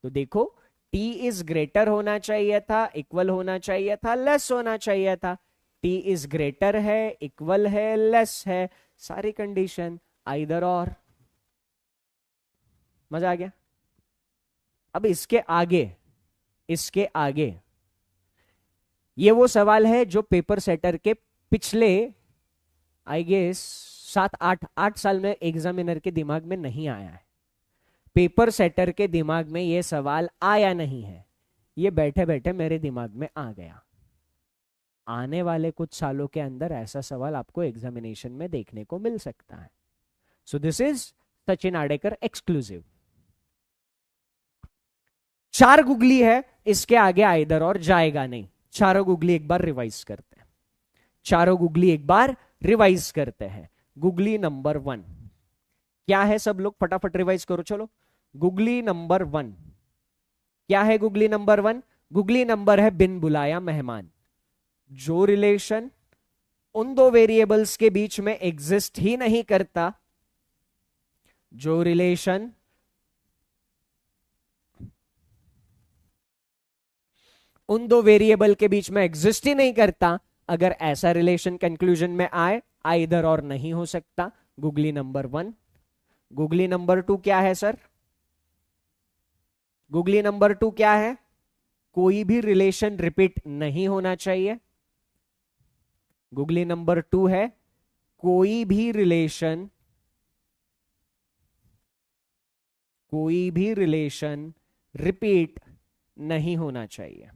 तो देखो, टी इज ग्रेटर होना चाहिए था, इक्वल होना चाहिए था, लेस होना चाहिए था। टी इज ग्रेटर है, इक्वल है, लेस है, सारी कंडीशन आइदर और। मजा आ गया? अब इसके आगे, इसके आगे ये वो सवाल है जो पेपर सेटर के पिछले आई गेस 7-8 साल में एग्जामिनर के दिमाग में नहीं आया है। पेपर सेटर के दिमाग में ये सवाल आया नहीं है, ये बैठे बैठे मेरे दिमाग में आ गया। आने वाले कुछ सालों के अंदर ऐसा सवाल आपको एग्जामिनेशन में देखने को मिल सकता है। So this is Sachin Adekar exclusive. 4 googly है, इसके आगे आइदर और जाएगा नहीं। चारों गुगली एक बार रिवाइज करते हैं, चारों गुगली एक बार रिवाइज करते हैं। गुगली नंबर 1 क्या है? सब लोग फटाफट रिवाइज करो, चलो। गुगली नंबर 1 क्या है? गुगली नंबर 1, गुगली नंबर है बिन बुलाया मेहमान। जो रिलेशन उन दो वेरिएबल्स के बीच में एग्जिस्ट ही नहीं करता, जो रिलेशन उन दो वेरिएबल के बीच में एग्जिस्ट ही नहीं करता, अगर ऐसा रिलेशन कंक्लूजन में आए, आइदर और नहीं हो सकता। Googly number 1। गुगली नंबर 2 क्या है सर? गुगली नंबर 2 क्या है? कोई भी रिलेशन रिपीट नहीं होना चाहिए। गुगली नंबर 2 है कोई भी रिलेशन, कोई भी रिलेशन रिपीट नहीं होना चाहिए।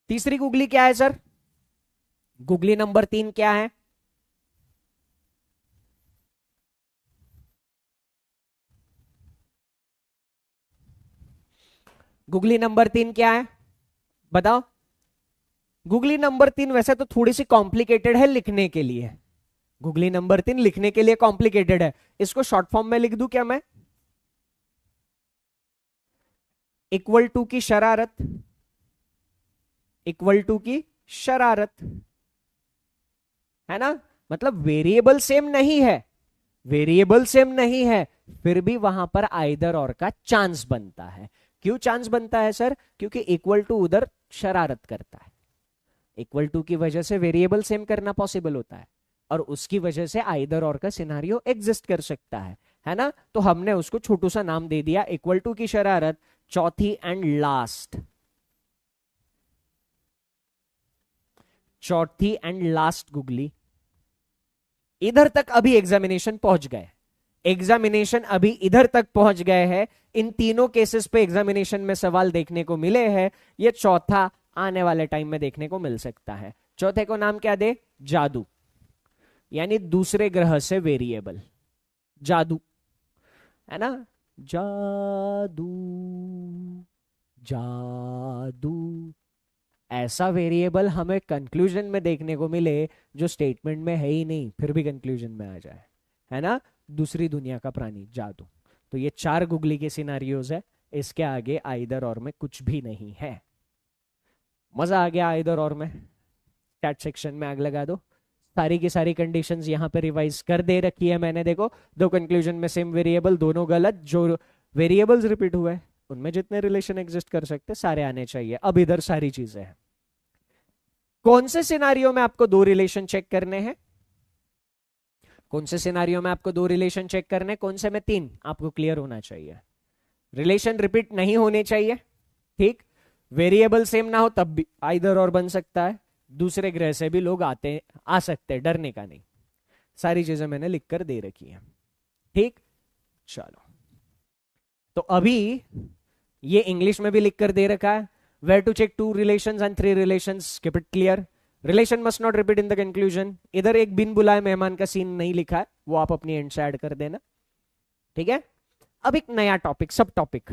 तीसरी गुगली क्या है सर? गुगली नंबर 3 क्या है? गुगली नंबर 3 क्या है बताओ? गुगली नंबर 3 वैसे तो थोड़ी सी कॉम्प्लिकेटेड है लिखने के लिए। गुगली नंबर 3 लिखने के लिए कॉम्प्लिकेटेड है। इसको शॉर्ट फॉर्म में लिख दूं क्या मैं? इक्वल टू की शरारत, इक्वल टू की शरारत, है ना? मतलब वेरिएबल सेम नहीं है, वेरिएबल सेम नहीं है, फिर भी वहां पर आइदर और का चांस बनता है। क्यों चांस बनता है सर? क्योंकि इक्वल टू उधर शरारत करता है। इक्वल टू की वजह से वेरिएबल सेम करना पॉसिबल होता है, और उसकी वजह से आइदर और का सिनारियो एग्जिस्ट कर सकता है ना? तो हमने उसको छोटू सा नाम दे दिया, इक्वल टू की शरारत, चौथी एंड लास्ट, चौथी एंड लास्ट गुगली। इधर तक अभी एग्जामिनेशन पहुंच गए, एग्जामिनेशन अभी इधर तक पहुंच गए हैं। इन तीनों केसेस पे एग्जामिनेशन में सवाल देखने को मिले हैं। ये चौथा आने वाले टाइम में देखने को मिल सकता है। चौथे को नाम क्या दे? जादू, यानी दूसरे ग्रह से वेरिएबल, जादू, है ना? जादू, जादू, ऐसा वेरिएबल हमें कंक्लूजन में देखने को मिले जो स्टेटमेंट में है ही नहीं, फिर भी कंक्लूजन में आ जाए, है ना? दूसरी दुनिया का प्राणी, जादू। तो ये 4 गुगली के सिनारियोज है। इसके आगे आइदर और में कुछ भी नहीं है। मजा आ गया आइदर और में? चैट सेक्शन में आग लगा दो। सारी की सारी कंडीशंस यहाँ पे रिवाइज कर दे रखी है मैंने। देखो, दो कंक्लूजन में सेम वेरिएबल, दोनों गलत। जो वेरिएबल्स रिपीट हुए उनमें जितने रिलेशन एग्जिस्ट कर सकते सारे आने चाहिए। अब इधर सारी चीजें हैं। कौन से सिनारियो में आपको 2 रिलेशन चेक करने हैं? कौन से सिनारियो में आपको 2 रिलेशन चेक करने, कौन से में 3? आपको क्लियर होना चाहिए। रिलेशन रिपीट नहीं होने चाहिए, ठीक? वेरिएबल सेम ना हो तब भी आइदर और बन सकता है। दूसरे ग्रह से भी लोग आ सकते हैं, डरने का नहीं। सारी चीजें मैंने लिख कर दे रखी है, ठीक? चलो, तो अभी ये इंग्लिश में भी लिख कर दे रखा है। Where to check 2 relations and 3 relations, keep it clear. Relation must not repeat in the conclusion. इधर एक बिन बुलाए मेहमान का सीन नहीं लिखा है, वो आप अपनी एंड से ऐड कर देना, ठीक है? अब एक नया टॉपिक, सब टॉपिक,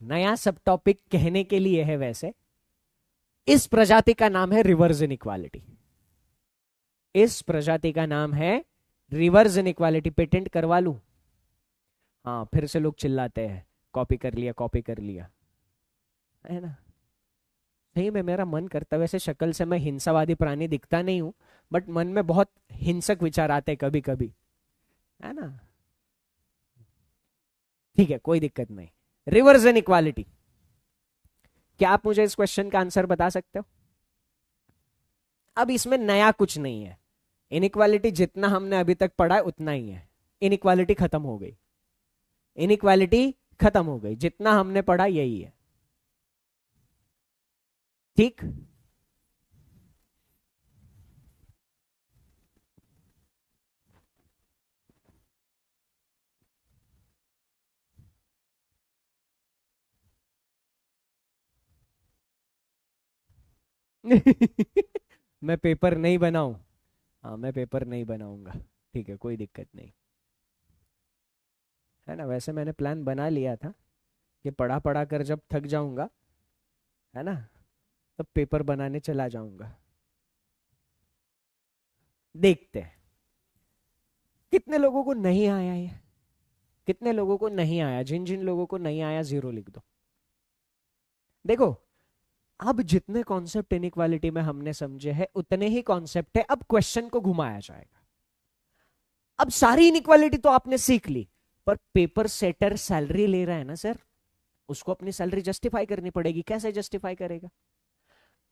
नया सब टॉपिक कहने के लिए है वैसे। इस प्रजाति का नाम है रिवर्स इनइक्वालिटी। इस प्रजाति का नाम है रिवर्स इनइक्वालिटी। पेटेंट करवा लूं? हाँ, फिर से लोग चिल्लाते हैं कॉपी कर लिया, कॉपी कर लिया, है ना? सही में मेरा मन करता है, वैसे शक्ल से मैं हिंसावादी प्राणी दिखता नहीं हूं, बट मन में बहुत हिंसक विचार आते हैं कभी कभी, है ना? ठीक है, कोई दिक्कत नहीं। रिवर्स इनइक्वालिटी, क्या आप मुझे इस क्वेश्चन का आंसर बता सकते हो? अब इसमें नया कुछ नहीं है। इनइक्वालिटी जितना हमने अभी तक पढ़ा है उतना ही है। इनइक्वालिटी खत्म हो गई, इनइक्वालिटी खत्म हो गई, जितना हमने पढ़ा यही है, ठीक? मैं पेपर नहीं बनाऊं? हाँ, मैं पेपर नहीं बनाऊंगा, ठीक है, कोई दिक्कत नहीं, है ना? वैसे मैंने प्लान बना लिया था कि पढ़ा पढ़ा कर जब थक जाऊंगा, है ना, तब पेपर बनाने चला जाऊंगा। देखते हैं कितने लोगों को नहीं आया ये, कितने लोगों को नहीं आया। जिन जिन लोगों को नहीं आया 0 लिख दो। देखो, अब जितने कॉन्सेप्ट इनइक्वालिटी में हमने समझे हैं उतने ही कॉन्सेप्ट है अब क्वेश्चन को घुमाया जाएगा। अब सारी इनइक्वालिटी तो आपने सीख ली, पर पेपर सेटर सैलरी ले रहा है ना सर, उसको अपनी सैलरी जस्टिफाई करनी पड़ेगी। कैसे जस्टिफाई करेगा?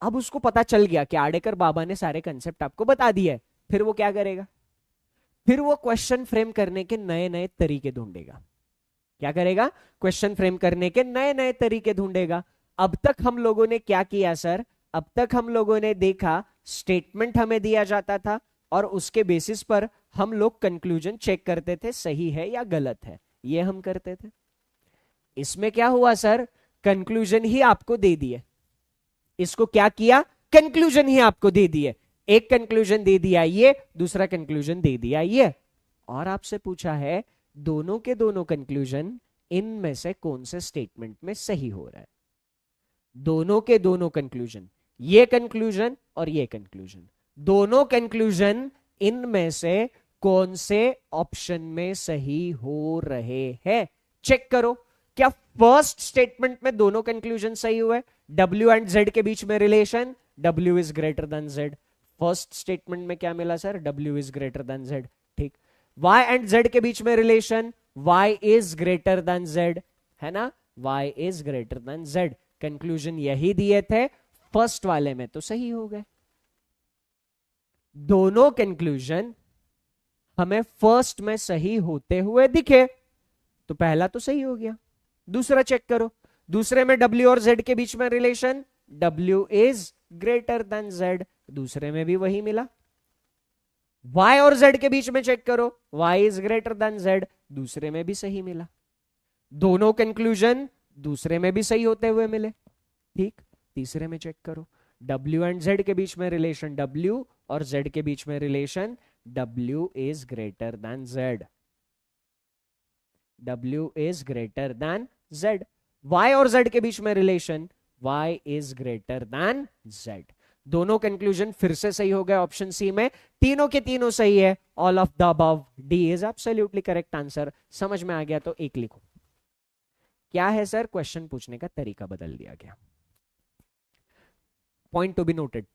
अब उसको पता चल गया कि आडेकर बाबा ने सारे कंसेप्ट आपको बता दिए है, फिर वो क्या करेगा? फिर वो क्वेश्चन फ्रेम करने के नए नए तरीके ढूंढेगा। क्या करेगा? क्वेश्चन फ्रेम करने के नए नए तरीके ढूंढेगा। अब तक हम लोगों ने क्या किया सर? अब तक हम लोगों ने देखा स्टेटमेंट हमें दिया जाता था और उसके बेसिस पर हम लोग कंक्लूजन चेक करते थे सही है या गलत है, ये हम करते थे। इसमें क्या हुआ सर? कंक्लूजन ही आपको दे दिए। इसको क्या किया? कंक्लूजन ही आपको दे दिए। एक कंक्लूजन दे दिया ये, दूसरा कंक्लूजन दे दिया ये, और आपसे पूछा है दोनों के दोनों कंक्लूजन इनमें से कौन से स्टेटमेंट में सही हो रहा है। दोनों के दोनों कंक्लूजन, ये कंक्लूजन और ये कंक्लूजन, दोनों कंक्लूजन इनमें से कौन से ऑप्शन में सही हो रहे हैं, चेक करो। क्या फर्स्ट स्टेटमेंट में दोनों कंक्लूजन सही हुए? W एंड Z के बीच में relation, W is greater then Z। First statement में क्या मिला sir? W is greater then Z। ठीक। Y एंड Z के बीच में relation, Y is greater then Z, है ना? Y is greater then Z। Conclusion यही दिए थे, फर्स्ट वाले में तो सही हो गए। दोनों कंक्लूजन हमें फर्स्ट में सही होते हुए दिखे, तो पहला तो सही हो गया। दूसरा चेक करो, दूसरे में W और Z के बीच में relation, W is greater then Z, दूसरे में भी वही मिला। Y और Z के बीच में चेक करो, Y is greater then Z, दूसरे में भी सही मिला। दोनों कंक्लूजन दूसरे में भी सही होते हुए मिले। ठीक। तीसरे में चेक करो, W एंड Z के बीच में रिलेशन, W और Z के बीच में relation, W is greater then Z, W is greater then Z। Y और Z के बीच में relation, Y is greater then Z। दोनों कंक्लूजन फिर से सही हो गए ऑप्शन सी में, तीनों के तीनों सही है। All of the above, D is absolutely correct answer. समझ में आ गया तो एक लिखो। क्या है सर? क्वेश्चन पूछने का तरीका बदल दिया गया। पॉइंट टू बी नोटेड,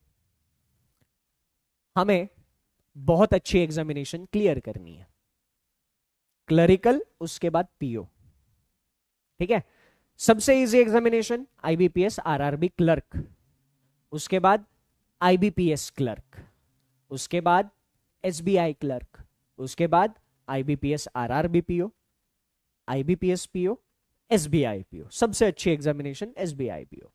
हमें बहुत अच्छी एग्जामिनेशन क्लियर करनी है। क्लरिकल, उसके बाद पीओ, ठीक है? सबसे easy examination IBPS RRB clerk, उसके बाद आईबीपीएस क्लर्क, उसके बाद एसबीआई क्लर्क, उसके बाद IBPS RRB PO, IBPS PO, SBI PO. सबसे अच्छी एग्जामिनेशन एसबीआई पीओ।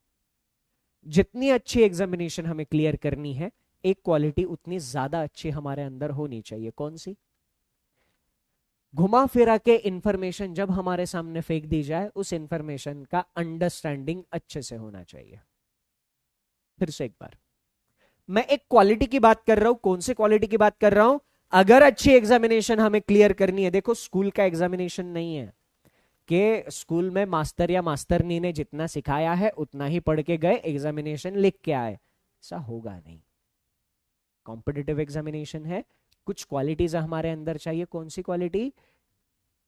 जितनी अच्छी एग्जामिनेशन हमें क्लियर करनी है, एक क्वालिटी उतनी ज्यादा अच्छी हमारे अंदर होनी चाहिए। कौन सी? घुमा फिरा के इंफॉर्मेशन जब हमारे सामने फेंक दी जाए, उस इंफॉर्मेशन का अंडरस्टैंडिंग अच्छे से होना चाहिए। फिर से एक बार, मैं एक क्वालिटी की बात कर रहा हूं। कौन सी क्वालिटी की बात कर रहा हूं? अगर अच्छी एग्जामिनेशन हमें क्लियर करनी है, देखो स्कूल का एग्जामिनेशन नहीं है कि स्कूल में मास्टर या मास्टरनी ने जितना सिखाया है उतना ही पढ़ के गए, एग्जामिनेशन लिख के आए, ऐसा होगा नहीं। कॉम्पिटिटिव एग्जामिनेशन है, कुछ क्वालिटीज हमारे अंदर चाहिए। कौन सी क्वालिटी?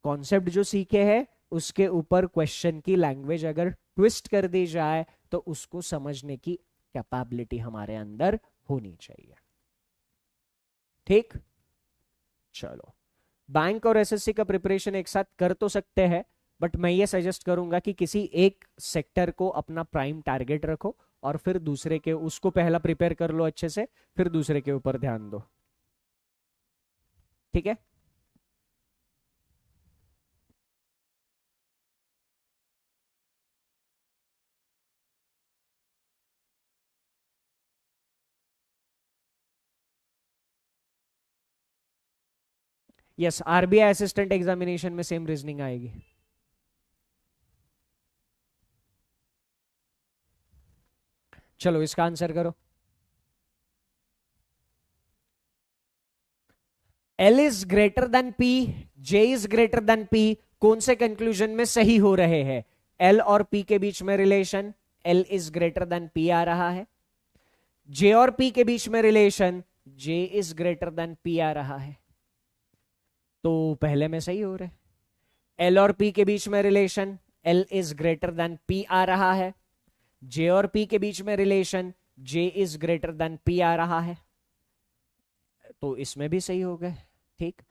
कॉन्सेप्ट जो सीखे हैं उसके ऊपर क्वेश्चन की लैंग्वेज अगर ट्विस्ट कर दी जाए तो उसको समझने की कैपेबिलिटी हमारे अंदर होनी चाहिए। ठीक। चलो, बैंक और एसएससी का प्रिपरेशन एक साथ कर तो सकते हैं, बट मैं ये सजेस्ट करूंगा कि किसी एक सेक्टर को अपना प्राइम टारगेट रखो और फिर दूसरे के, उसको पहला प्रिपेयर कर लो अच्छे से, फिर दूसरे के ऊपर ध्यान दो। ठीक है? यस, आरबीआई असिस्टेंट एग्जामिनेशन में सेम रीजनिंग आएगी। चलो इसका आंसर करो। L is greater then P, J is greater then P, कौन से कंक्लूजन में सही हो रहे हैं? L और P के बीच में relation, L is greater then P आ रहा है। J और P के बीच में relation, J is greater then P आ रहा है, तो पहले में सही हो रहे हैं। L और P के बीच में relation, L is greater then P आ रहा है। J और P के बीच में relation, J is greater then P आ रहा है, तो इसमें भी सही हो गए। ठीक।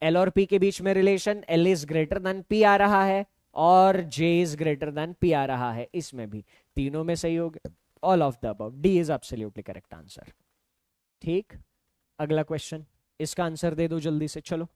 L और P के बीच में relation, L is greater then P आ रहा है और J is greater then P आ रहा है, इसमें भी तीनों में सही हो गए। All of the above, D is absolutely correct answer. ठीक, अगला क्वेश्चन, इसका आंसर दे दो जल्दी से, चलो।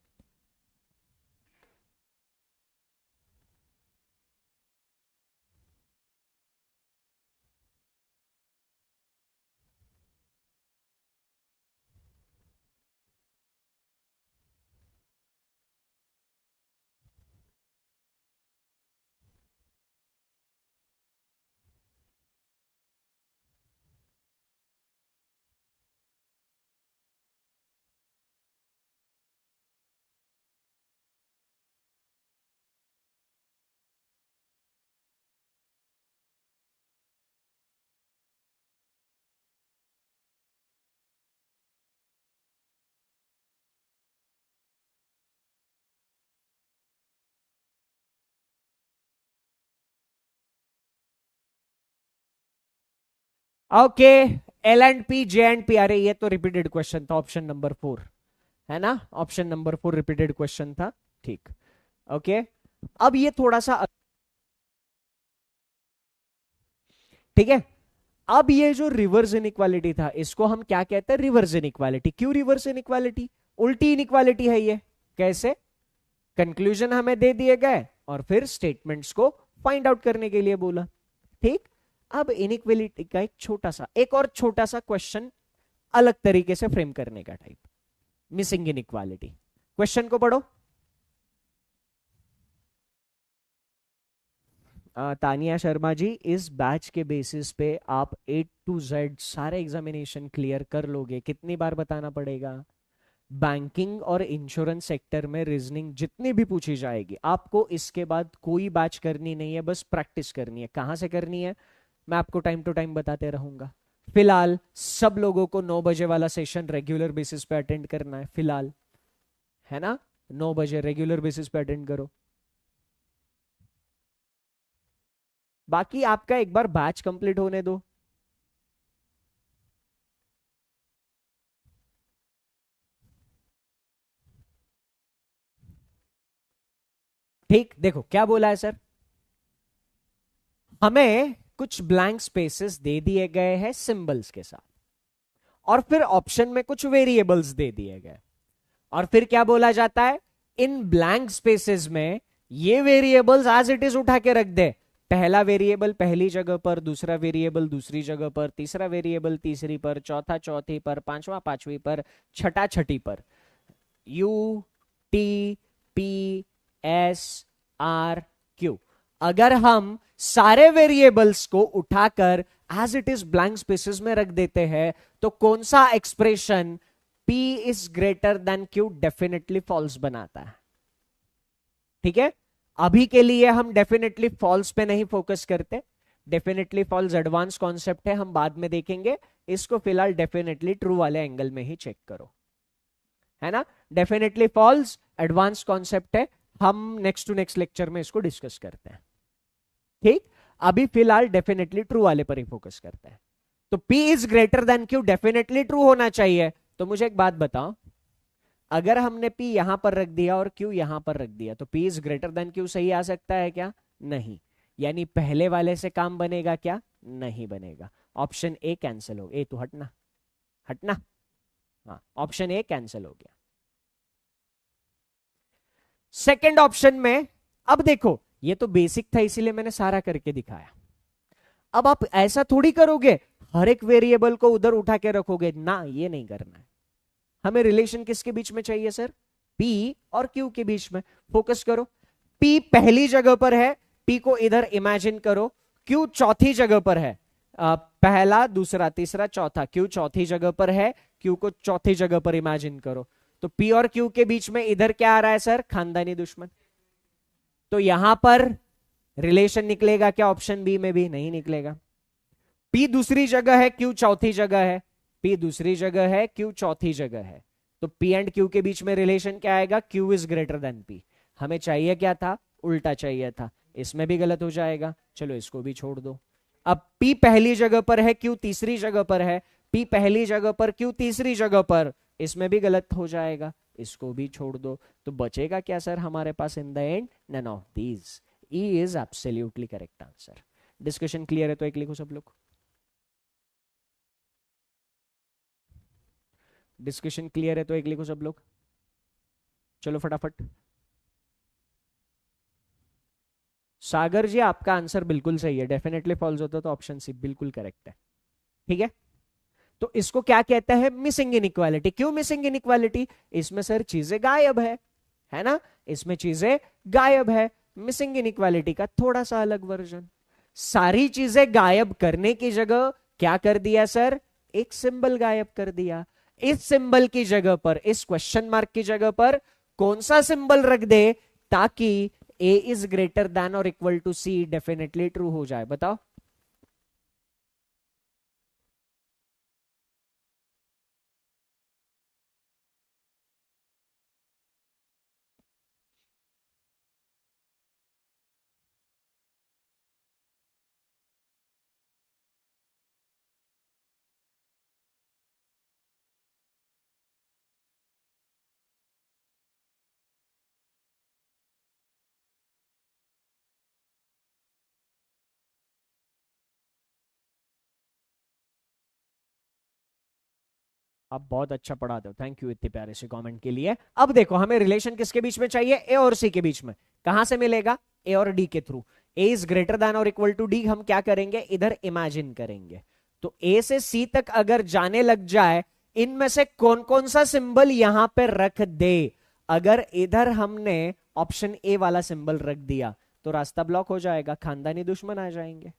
Okay, L and P, J and P, अरे ये तो रिपीटेड क्वेश्चन था, ऑप्शन नंबर 4 है ना, ऑप्शन नंबर 4 रिपीटेड क्वेश्चन था। ठीक, ओके, अब ये थोड़ा सा, ठीक है, अब ये जो रिवर्स इनइक्वालिटी था, इसको हम क्या कहते हैं, रिवर्स इनइक्वालिटी। क्यों रिवर्स इनइक्वालिटी? उल्टी इनइक्वालिटी है ये। कैसे? कंक्लूजन हमें दे दिए गए और फिर स्टेटमेंट्स को फाइंड आउट करने के लिए बोला। ठीक, अब इनइक्वालिटी का एक और छोटा सा क्वेश्चन अलग तरीके से फ्रेम करने का टाइप, मिसिंग इनइक्वालिटी। क्वेश्चन को पढ़ो। तानिया शर्मा जी, इस बैच के बेसिस पे आप A to Z सारे एग्जामिनेशन क्लियर कर लोगे? कितनी बार बताना पड़ेगा? बैंकिंग और इंश्योरेंस सेक्टर में रीजनिंग जितनी भी पूछी जाएगी, आपको इसके बाद कोई बैच करनी नहीं है, बस प्रैक्टिस करनी है। कहां से करनी है मैं आपको टाइम टू टाइम बताते रहूंगा। फिलहाल सब लोगों को 9 बजे वाला सेशन रेगुलर बेसिस पे अटेंड करना है फिलहाल, है ना? 9 बजे रेगुलर बेसिस पे अटेंड करो। बाकी आपका एक बार बैच कंप्लीट होने दो। ठीक, देखो क्या बोला है सर, हमें कुछ ब्लैंक स्पेसेस दे दिए गए हैं सिंबल्स के साथ, और फिर ऑप्शन में कुछ वेरिएबल्स दे दिए गए, और फिर क्या बोला जाता है, इन ब्लैंक स्पेसेस में ये वेरिएबल्स एज इट इज उठा के रख दे। पहला वेरिएबल पहली जगह पर, दूसरा वेरिएबल दूसरी जगह पर, तीसरा वेरिएबल तीसरी पर, चौथा चौथी पर, पांचवा पांचवी पर, छठा छठी पर। U T P S R Q, अगर हम सारे वेरिएबल्स को उठाकर as it is blank spaces में रख देते हैं, तो कौन सा expression P is greater than Q definitely false बनाता है? ठीक है, अभी के लिए हम डेफिनेटली फॉल्स पे नहीं फोकस करते। डेफिनेटली फॉल्स एडवांस कॉन्सेप्ट है, हम बाद में देखेंगे। इसको फिलहाल डेफिनेटली ट्रू वाले एंगल में ही चेक करो, है ना? डेफिनेटली फॉल्स एडवांस कॉन्सेप्ट है, हम नेक्स्ट टू नेक्स्ट लेक्चर में इसको डिस्कस करते हैं। ठीक, अभी फिलहाल डेफिनेटली ट्रू वाले पर ही फोकस करते हैं। तो P is greater than Q definitely true होना चाहिए। तो मुझे एक बात बताओ, अगर हमने P यहां पर रख दिया और Q यहां पर रख दिया, तो P is greater than Q सही आ सकता है क्या? नहीं। यानी पहले वाले से काम बनेगा क्या? नहीं बनेगा। ऑप्शन ए कैंसिल हो, ए तो हटना, हटना। हाँ, ऑप्शन ए कैंसिल हो गया। सेकंड ऑप्शन में, अब देखो ये तो बेसिक था इसीलिए मैंने सारा करके दिखाया। अब आप ऐसा थोड़ी करोगे, हर एक वेरिएबल को उधर उठा के रखोगे ना, ये नहीं करना है। हमें रिलेशन किसके बीच में चाहिए सर? P और Q के बीच में। फोकस करो, P पहली जगह पर है, P को इधर इमेजिन करो। Q चौथी जगह पर है, पहला दूसरा तीसरा चौथा, Q चौथी जगह पर है, Q को चौथी जगह पर इमेजिन करो। तो P और Q के बीच में इधर क्या आ रहा है सर? खानदानी दुश्मन। तो यहां पर रिलेशन निकलेगा क्या? ऑप्शन बी में भी नहीं निकलेगा। P दूसरी जगह है, Q चौथी जगह है। P दूसरी जगह है, Q चौथी जगह है। तो P एंड Q के बीच में रिलेशन क्या आएगा? Q is greater then P। हमें चाहिए क्या था? उल्टा चाहिए था। इसमें भी गलत हो जाएगा, चलो इसको भी छोड़ दो। अब P पहली जगह पर है, Q तीसरी जगह पर है। P पहली जगह पर, Q तीसरी जगह पर, इसमें भी गलत हो जाएगा, इसको भी छोड़ दो। तो बचेगा क्या सर हमारे पास in the end? None of these. E is absolutely correct answer. Discussion clear है तो एक लिखो सब लोग। डिस्कशन क्लियर है तो एक लिखो सब लोग, चलो फटाफट। सागर जी आपका आंसर बिल्कुल सही है, डेफिनेटली फॉल्स होता तो ऑप्शन सी बिल्कुल करेक्ट है। ठीक है, तो इसको क्या कहता है, मिसिंग इनइक्वालिटी। क्यों मिसिंग इनइक्वालिटी? इसमें सर चीजें गायब है ना, इसमें चीजें गायब है। मिसिंग इनइक्वालिटी का थोड़ा सा अलग वर्जन। सारी चीजें गायब करने की जगह क्या कर दिया सर, एक सिंबल गायब कर दिया। इस सिंबल की जगह पर, इस क्वेश्चन मार्क की जगह पर कौन सा सिंबल रख दे ताकि ए इज ग्रेटर देन और equal to C definitely true हो जाए, बताओ। आप बहुत अच्छा पढ़ाते हो, थैंक यू इतने प्यारे से कमेंट के लिए। अब देखो हमें रिलेशन किसके बीच में चाहिए, ए और सी के बीच में। कहां से मिलेगा, ए और डी के through. A is greater than और इक्वल टू डी हम क्या करेंगे, इधर इमेजिन करेंगे। तो ए से सी तक अगर जाने लग जाए, इनमें से कौन कौन सा सिंबल यहां पर रख दे। अगर इधर हमने ऑप्शन ए वाला सिंबल रख दिया तो रास्ता ब्लॉक हो जाएगा, खानदानी दुश्मन आ जाएंगे।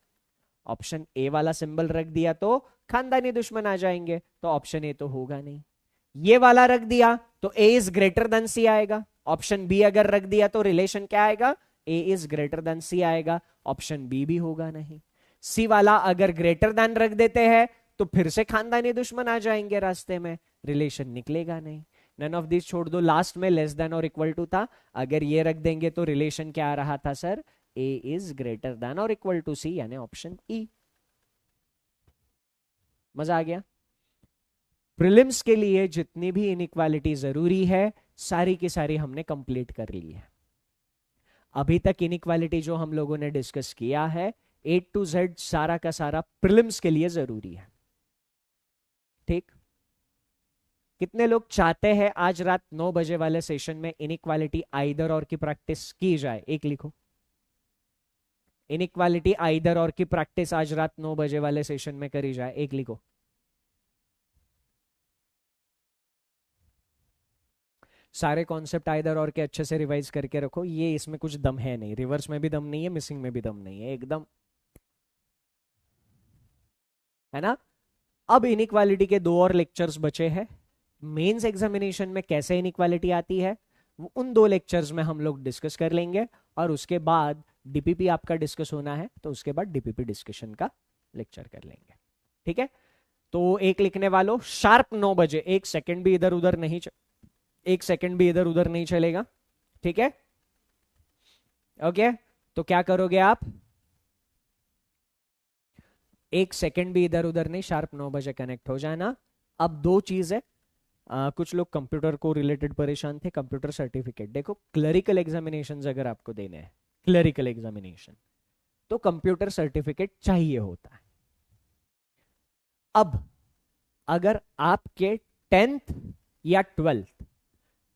ऑप्शन ए वाला सिंबल रख दिया तो खानदानी दुश्मन आ जाएंगे, तो ऑप्शन ए तो होगा नहीं। ये वाला रख दिया तो A is greater than C आएगा। ऑप्शन बी अगर रख दिया तो रिलेशन क्या आएगा, A is greater than C आएगा। ऑप्शन बी भी होगा नहीं। सी वाला अगर ग्रेटर देन रख देते हैं तो फिर से खानदानी दुश्मन आ जाएंगे रास्ते में, रिलेशन निकलेगा नहीं। नन ऑफ दिस छोड़ दो, लास्ट में लेस देन और इक्वल टू था, अगर ये रख देंगे तो रिलेशन क्या आ रहा था sir, A is greater than और इक्वल टू सी, यानी ऑप्शन ई। मजा आ गया। प्रीलिम्स के लिए जितनी भी इनइक्वालिटी जरूरी है सारी की सारी हमने कंप्लीट कर ली है। अभी तक इनइक्वालिटी जो हम लोगों ने डिस्कस किया है A to Z सारा का सारा प्रीलिम्स के लिए जरूरी है। ठीक, कितने लोग चाहते हैं आज रात 9 बजे वाले सेशन में इनइक्वालिटी आइदर और की प्रैक्टिस की जाए, एक लिखो। इनइक्वालिटी आइदर और की प्रैक्टिस आज रात 9 बजे वाले सेशन में करी जाए, एक लिखो। सारे कॉन्सेप्ट आइदर और के अच्छे से रिवाइज करके रखो, ये इसमें कुछ दम है नहीं, रिवर्स में भी दम नहीं है, मिसिंग में भी दम नहीं है, एकदम है ना। अब इनइक्वालिटी के 2 और लेक्चर्स बचे हैं। मेंस एग्जामिनेशन में कैसे इनइक्वालिटी आती है उन 2 लेक्चर्स में हम लोग डिस्कस कर लेंगे, और उसके बाद डीपीपी आपका डिस्कस होना है तो उसके बाद डीपीपी डिस्कशन का लेक्चर कर लेंगे। ठीक है, तो एक लिखने वालों शार्प 9 बजे, एक सेकंड भी इधर उधर नहीं एक सेकंड भी इधर उधर नहीं चलेगा। ठीक है, ओके, तो क्या करोगे आप, एक सेकंड भी इधर उधर नहीं, शार्प 9 बजे कनेक्ट हो जाना। अब 2 चीज है, कुछ लोग कंप्यूटर को रिलेटेड परेशान थे, कंप्यूटर सर्टिफिकेट देखो, क्लरिकल एग्जामिनेशन अगर आपको देने हैं, क्लरिकल एग्जामिनेशन तो कंप्यूटर सर्टिफिकेट चाहिए होता है। अब अगर आपके 10th या 12th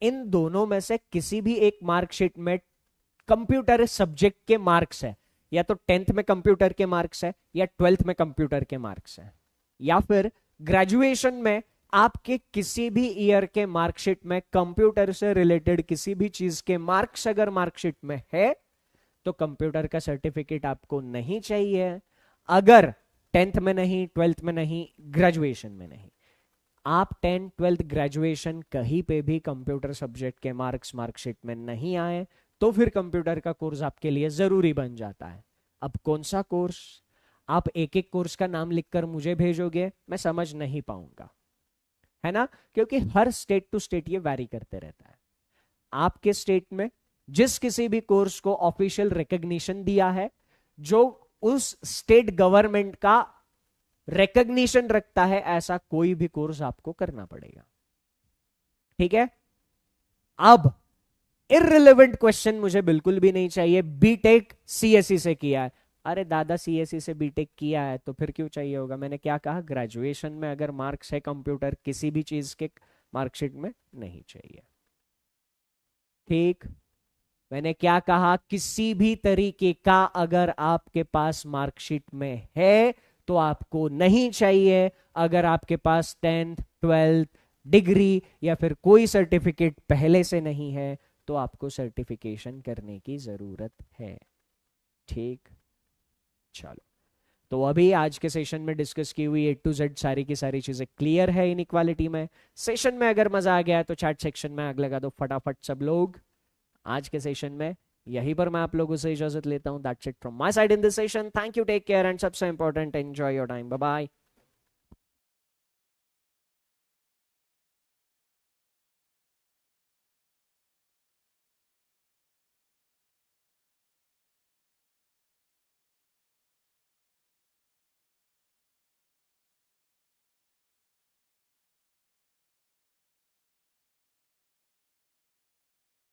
इन दोनों में से किसी भी एक मार्कशीट में कंप्यूटर सब्जेक्ट के मार्क्स है, या तो 10th में कंप्यूटर के मार्क्स है या 12th में कंप्यूटर के मार्क्स है, या फिर ग्रेजुएशन में आपके किसी भी ईयर के मार्कशीट में कंप्यूटर से रिलेटेड किसी भी चीज के मार्क्स अगर मार्कशीट में है तो कंप्यूटर का सर्टिफिकेट आपको नहीं चाहिए। अगर 10th में नहीं, 12th में नहीं, ग्रेजुएशन में नहीं, आप 10th 12th ग्रेजुएशन कहीं पे भी कंप्यूटर सब्जेक्ट के मार्क्स मार्कशीट में नहीं आए तो फिर कंप्यूटर का कोर्स आपके लिए जरूरी बन जाता है। अब कौन सा कोर्स, आप एक एक कोर्स का नाम लिखकर मुझे भेजोगे मैं समझ नहीं पाऊंगा, है ना, क्योंकि हर स्टेट टू स्टेट ये वैरी करते रहता है। आपके स्टेट में जिस किसी भी कोर्स को ऑफिशियल रिकॉग्निशन दिया है, जो उस स्टेट गवर्नमेंट का रिकॉग्निशन रखता है, ऐसा कोई भी कोर्स आपको करना पड़ेगा। ठीक है, अब इररिलेवेंट क्वेश्चन मुझे बिल्कुल भी नहीं चाहिए, बीटेक सीएसई से किया है, अरे दादा सीएसई से बीटेक किया है तो फिर क्यों चाहिए होगा। मैंने क्या कहा, ग्रेजुएशन में अगर मार्क्स है कंप्यूटर किसी भी चीज के मार्कशीट में नहीं चाहिए। ठीक, मैंने क्या कहा, किसी भी तरीके का अगर आपके पास मार्कशीट में है तो आपको नहीं चाहिए। अगर आपके पास 10th 12th डिग्री या फिर कोई सर्टिफिकेट पहले से नहीं है तो आपको सर्टिफिकेशन करने की जरूरत है। ठीक, चलो, तो अभी आज के सेशन में डिस्कस की हुई A to Z सारी की सारी चीजें क्लियर है इनइक्वालिटी में। सेशन में अगर मजा आ गया तो चैट सेक्शन में आग लगा दो फटाफट सब लोग। आज के सेशन में यहीं पर मैं आप लोगों से इजाजत लेता हूं। That's it from my side in this session. Thank you, take care and सबसे important enjoy your time. Bye bye.